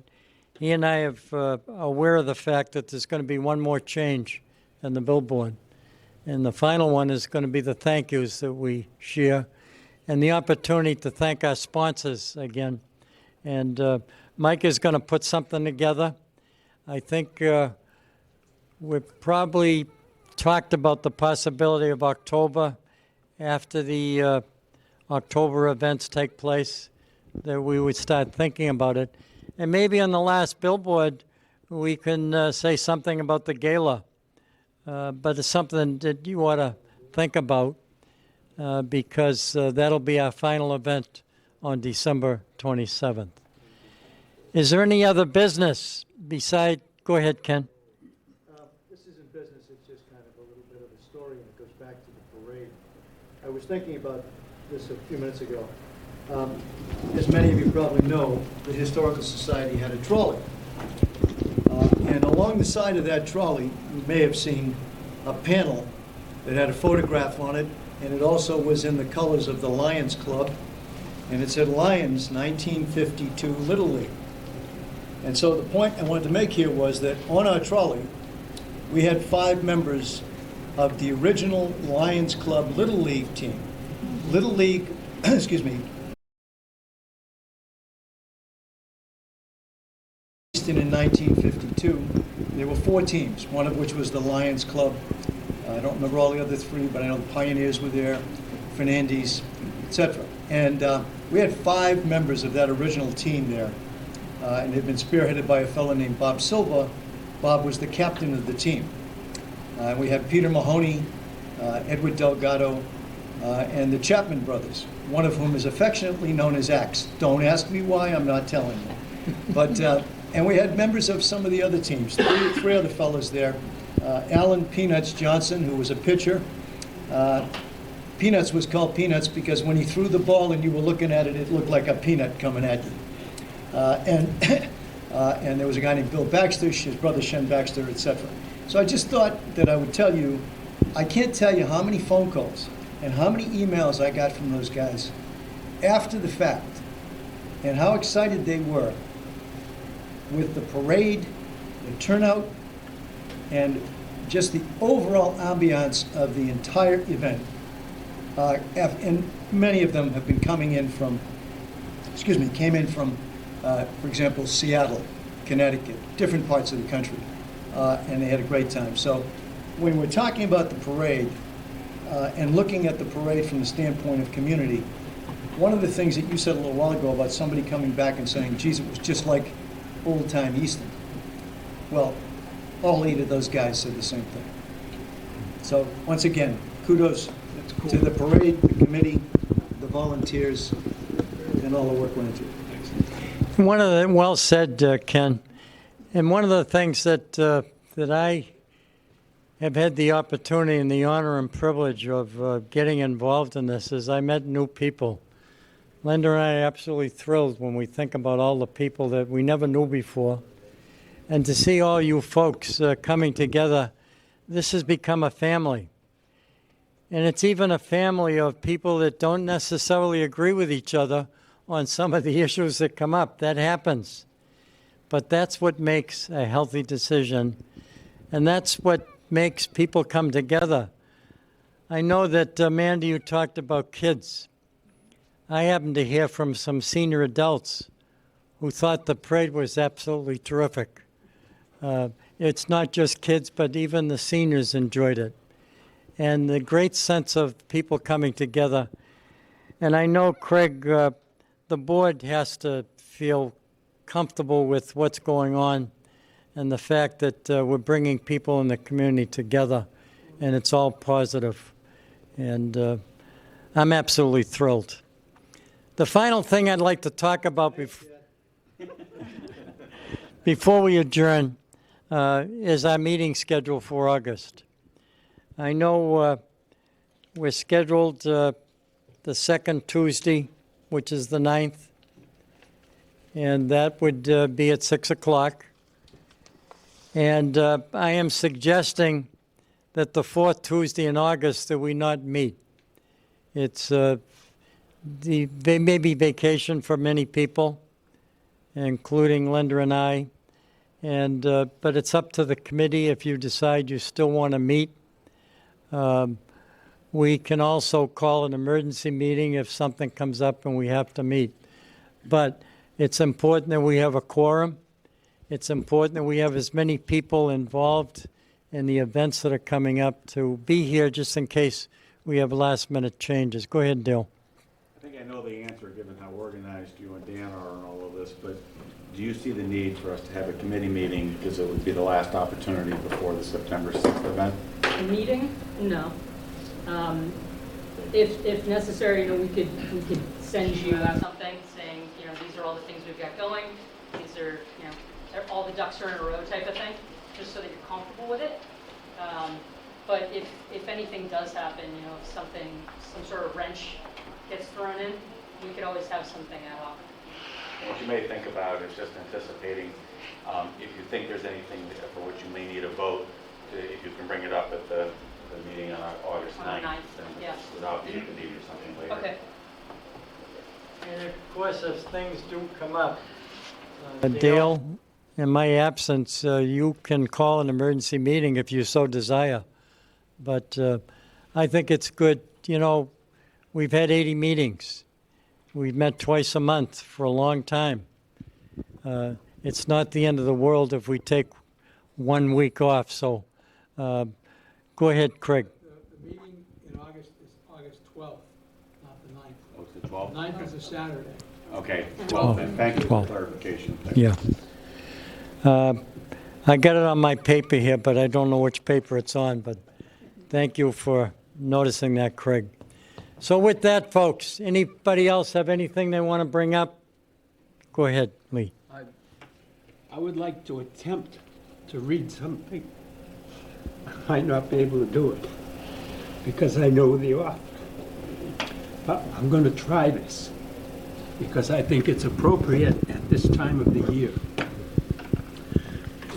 He and I are aware of the fact that there's going to be one more change in the billboard. And the final one is going to be the thank yous that we share and the opportunity to thank our sponsors again. And Mike is going to put something together. I think we've probably talked about the possibility of October, after the October events take place, that we would start thinking about it. And maybe on the last billboard, we can say something about the gala. But it's something that you ought to think about, because that'll be our final event on December 27th. Is there any other business beside? Go ahead, Ken. This isn't business, it's just kind of a little bit of a story, and it goes back to the parade. I was thinking about this a few minutes ago. As many of you probably know, the Historical Society had a trolley. And along the side of that trolley, you may have seen a panel that had a photograph on it, and it also was in the colors of the Lions Club, and it said Lions 1952 Little League. And so the point I wanted to make here was that on our trolley, we had 5 members of the original Lions Club Little League team. Little League, excuse me, Easton in 1952. There were 4 teams, one of which was the Lions Club. I don't remember all the other 3, but I know the Pioneers were there, Fernandez, etc. And we had 5 members of that original team there, and it had been spearheaded by a fellow named Bob Silva. Bob was the captain of the team. We had Peter Mahoney, Edward Delgado, and the Chapman brothers, one of whom is affectionately known as Axe. Don't ask me why, I'm not telling you. But, and we had members of some of the other teams, 3 other fellows there. Alan Peanuts Johnson, who was a pitcher. Peanuts was called Peanuts because when he threw the ball and you were looking at it, it looked like a peanut coming at you. And there was a guy named Bill Baxter, his brother Shen Baxter, etc. So I just thought that I would tell you, I can't tell you how many phone calls and how many emails I got from those guys after the fact, and how excited they were with the parade, the turnout, and just the overall ambiance of the entire event. And many of them have been coming in from, came in from, for example, Seattle, Connecticut, different parts of the country, and they had a great time. So when we're talking about the parade and looking at the parade from the standpoint of community, one of the things that you said a little while ago about somebody coming back and saying, geez, it was just like old-time Easton. Well, all 8 of those guys said the same thing. So once again, kudos to the parade, the committee, the volunteers, and all the work went into it. One of the, well said, Ken. And one of the things that that I have had the opportunity and the honor and privilege of getting involved in this is I met new people. Linda and I are absolutely thrilled when we think about all the people that we never knew before. And to see all you folks coming together, this has become a family. And it's even a family of people that don't necessarily agree with each other on some of the issues that come up. That happens. But that's what makes a healthy decision. And that's what makes people come together. I know that, Amanda, you talked about kids. I happened to hear from some senior adults who thought the parade was absolutely terrific. It's not just kids, but even the seniors enjoyed it. And the great sense of people coming together. And I know, Craig, the board has to feel comfortable with what's going on and the fact that we're bringing people in the community together, and it's all positive. And I'm absolutely thrilled. The final thing I'd like to talk about before we adjourn is our meeting schedule for August. I know we're scheduled the second Tuesday, which is the 9th, and that would be at 6 o'clock. And I am suggesting that the 4th Tuesday in August that we not meet. It's they may be vacation for many people, including Linda and I, and but it's up to the committee if you decide you still want to meet. We can also call an emergency meeting if something comes up and we have to meet. But it's important that we have a quorum. It's important that we have as many people involved in the events that are coming up to be here just in case we have last-minute changes. Go ahead, Dale. I think I know the answer, given how organized you and Dan are in all of this, but do you see the need for us to have a committee meeting because it would be the last opportunity before the September 6th event? A meeting? No. If necessary, we could send you something saying, these are all the things we've got going. These are, all the ducks are in a row type of thing, just so that you're comfortable with it. But if anything does happen, if some sort of wrench gets thrown in, we could always have something ad hoc. What you may think about is just anticipating, if you think there's anything for which you may need a vote, if you can bring it up at the meeting on August 9th, then without the need or something later. Okay. And of course, if things do come up, Dale, in my absence, you can call an emergency meeting if you so desire. But I think it's good. We've had 80 meetings. We've met twice a month for a long time. It's not the end of the world if we take 1 week off. So go ahead, Craig. The meeting in August is August 12th, not the 9th. Oh, it's the 12th? 9th is a Saturday. Okay, 12th then. Thank you for the clarification. Yeah. I got it on my paper here, but I don't know which paper it's on. But thank you for noticing that, Craig. So with that, folks, anybody else have anything they want to bring up? Go ahead, Lee. I would like to attempt to read something. I might not be able to do it because I know the author. But I'm going to try this. because I think it's appropriate at this time of the year.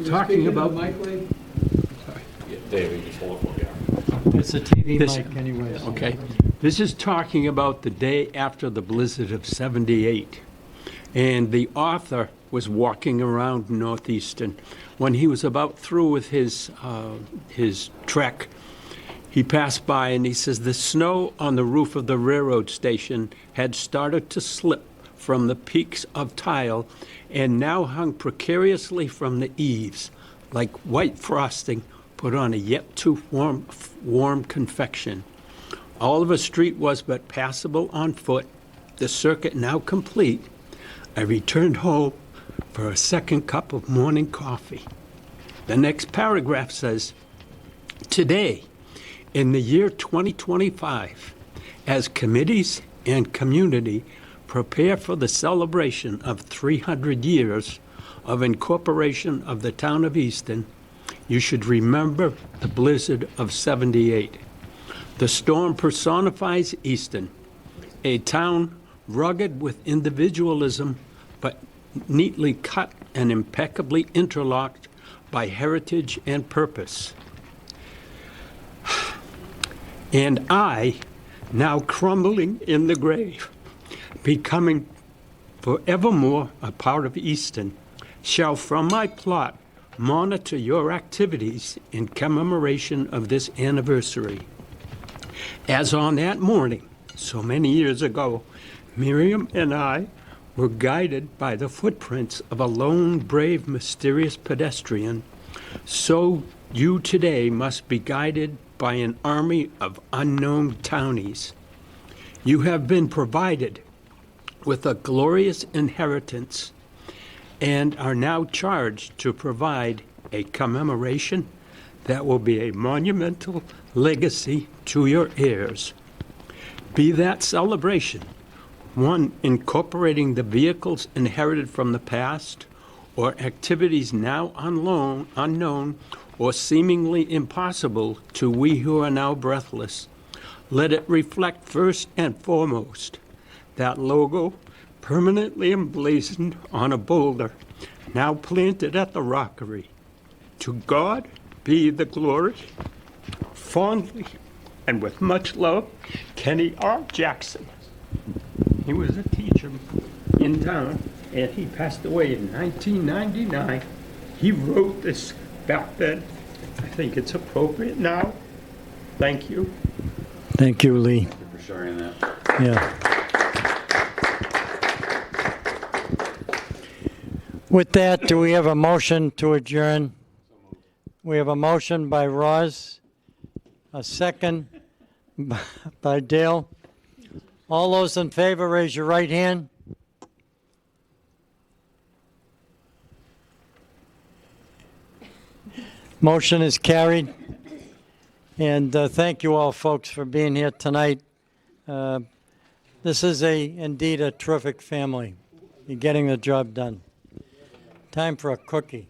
Talking about... David, just hold it for It's a TV This- mic anyway. so- Okay. This is talking about the day after the blizzard of '78. And the author was walking around Northeastern. When he was about through with his trek, he passed by and he says the snow on the roof of the railroad station had started to slip from the peaks of tile and now hung precariously from the eaves, like white frosting put on a yet too warm confection. Oliver Street was but passable on foot. The circuit now complete, I returned home for a second cup of morning coffee. The next paragraph says, today, in the year 2025, as committees and community prepare for the celebration of 300 years of incorporation of the town of Easton, you should remember the blizzard of '78. The storm personifies Easton, a town rugged with individualism, but neatly cut and impeccably interlocked by heritage and purpose. And I, now crumbling in the grave, becoming forevermore a part of Easton, shall from my plot monitor your activities in commemoration of this anniversary. As on that morning, so many years ago, Miriam and I were guided by the footprints of a lone, brave, mysterious pedestrian, so you today must be guided by an army of unknown townies. You have been provided with a glorious inheritance and are now charged to provide a commemoration that will be a monumental legacy to your heirs. Be that celebration one incorporating the vehicles inherited from the past, or activities now unknown or seemingly impossible to we who are now breathless. Let it reflect first and foremost that logo permanently emblazoned on a boulder now planted at the rockery. To God be the glory. Fondly and with much love, Kenny R. Jackson. He was a teacher in town, and he passed away in 1999. He wrote this back then. I think it's appropriate now. Thank you. Thank you, Lee. Thank you for sharing that. Yeah. With that, do we have a motion to adjourn? We have a motion by Roz, a second by Dale. All those in favor, raise your right hand. Motion is carried. And thank you all, folks, for being here tonight. This is indeed a terrific family. You're getting the job done. Time for a cookie.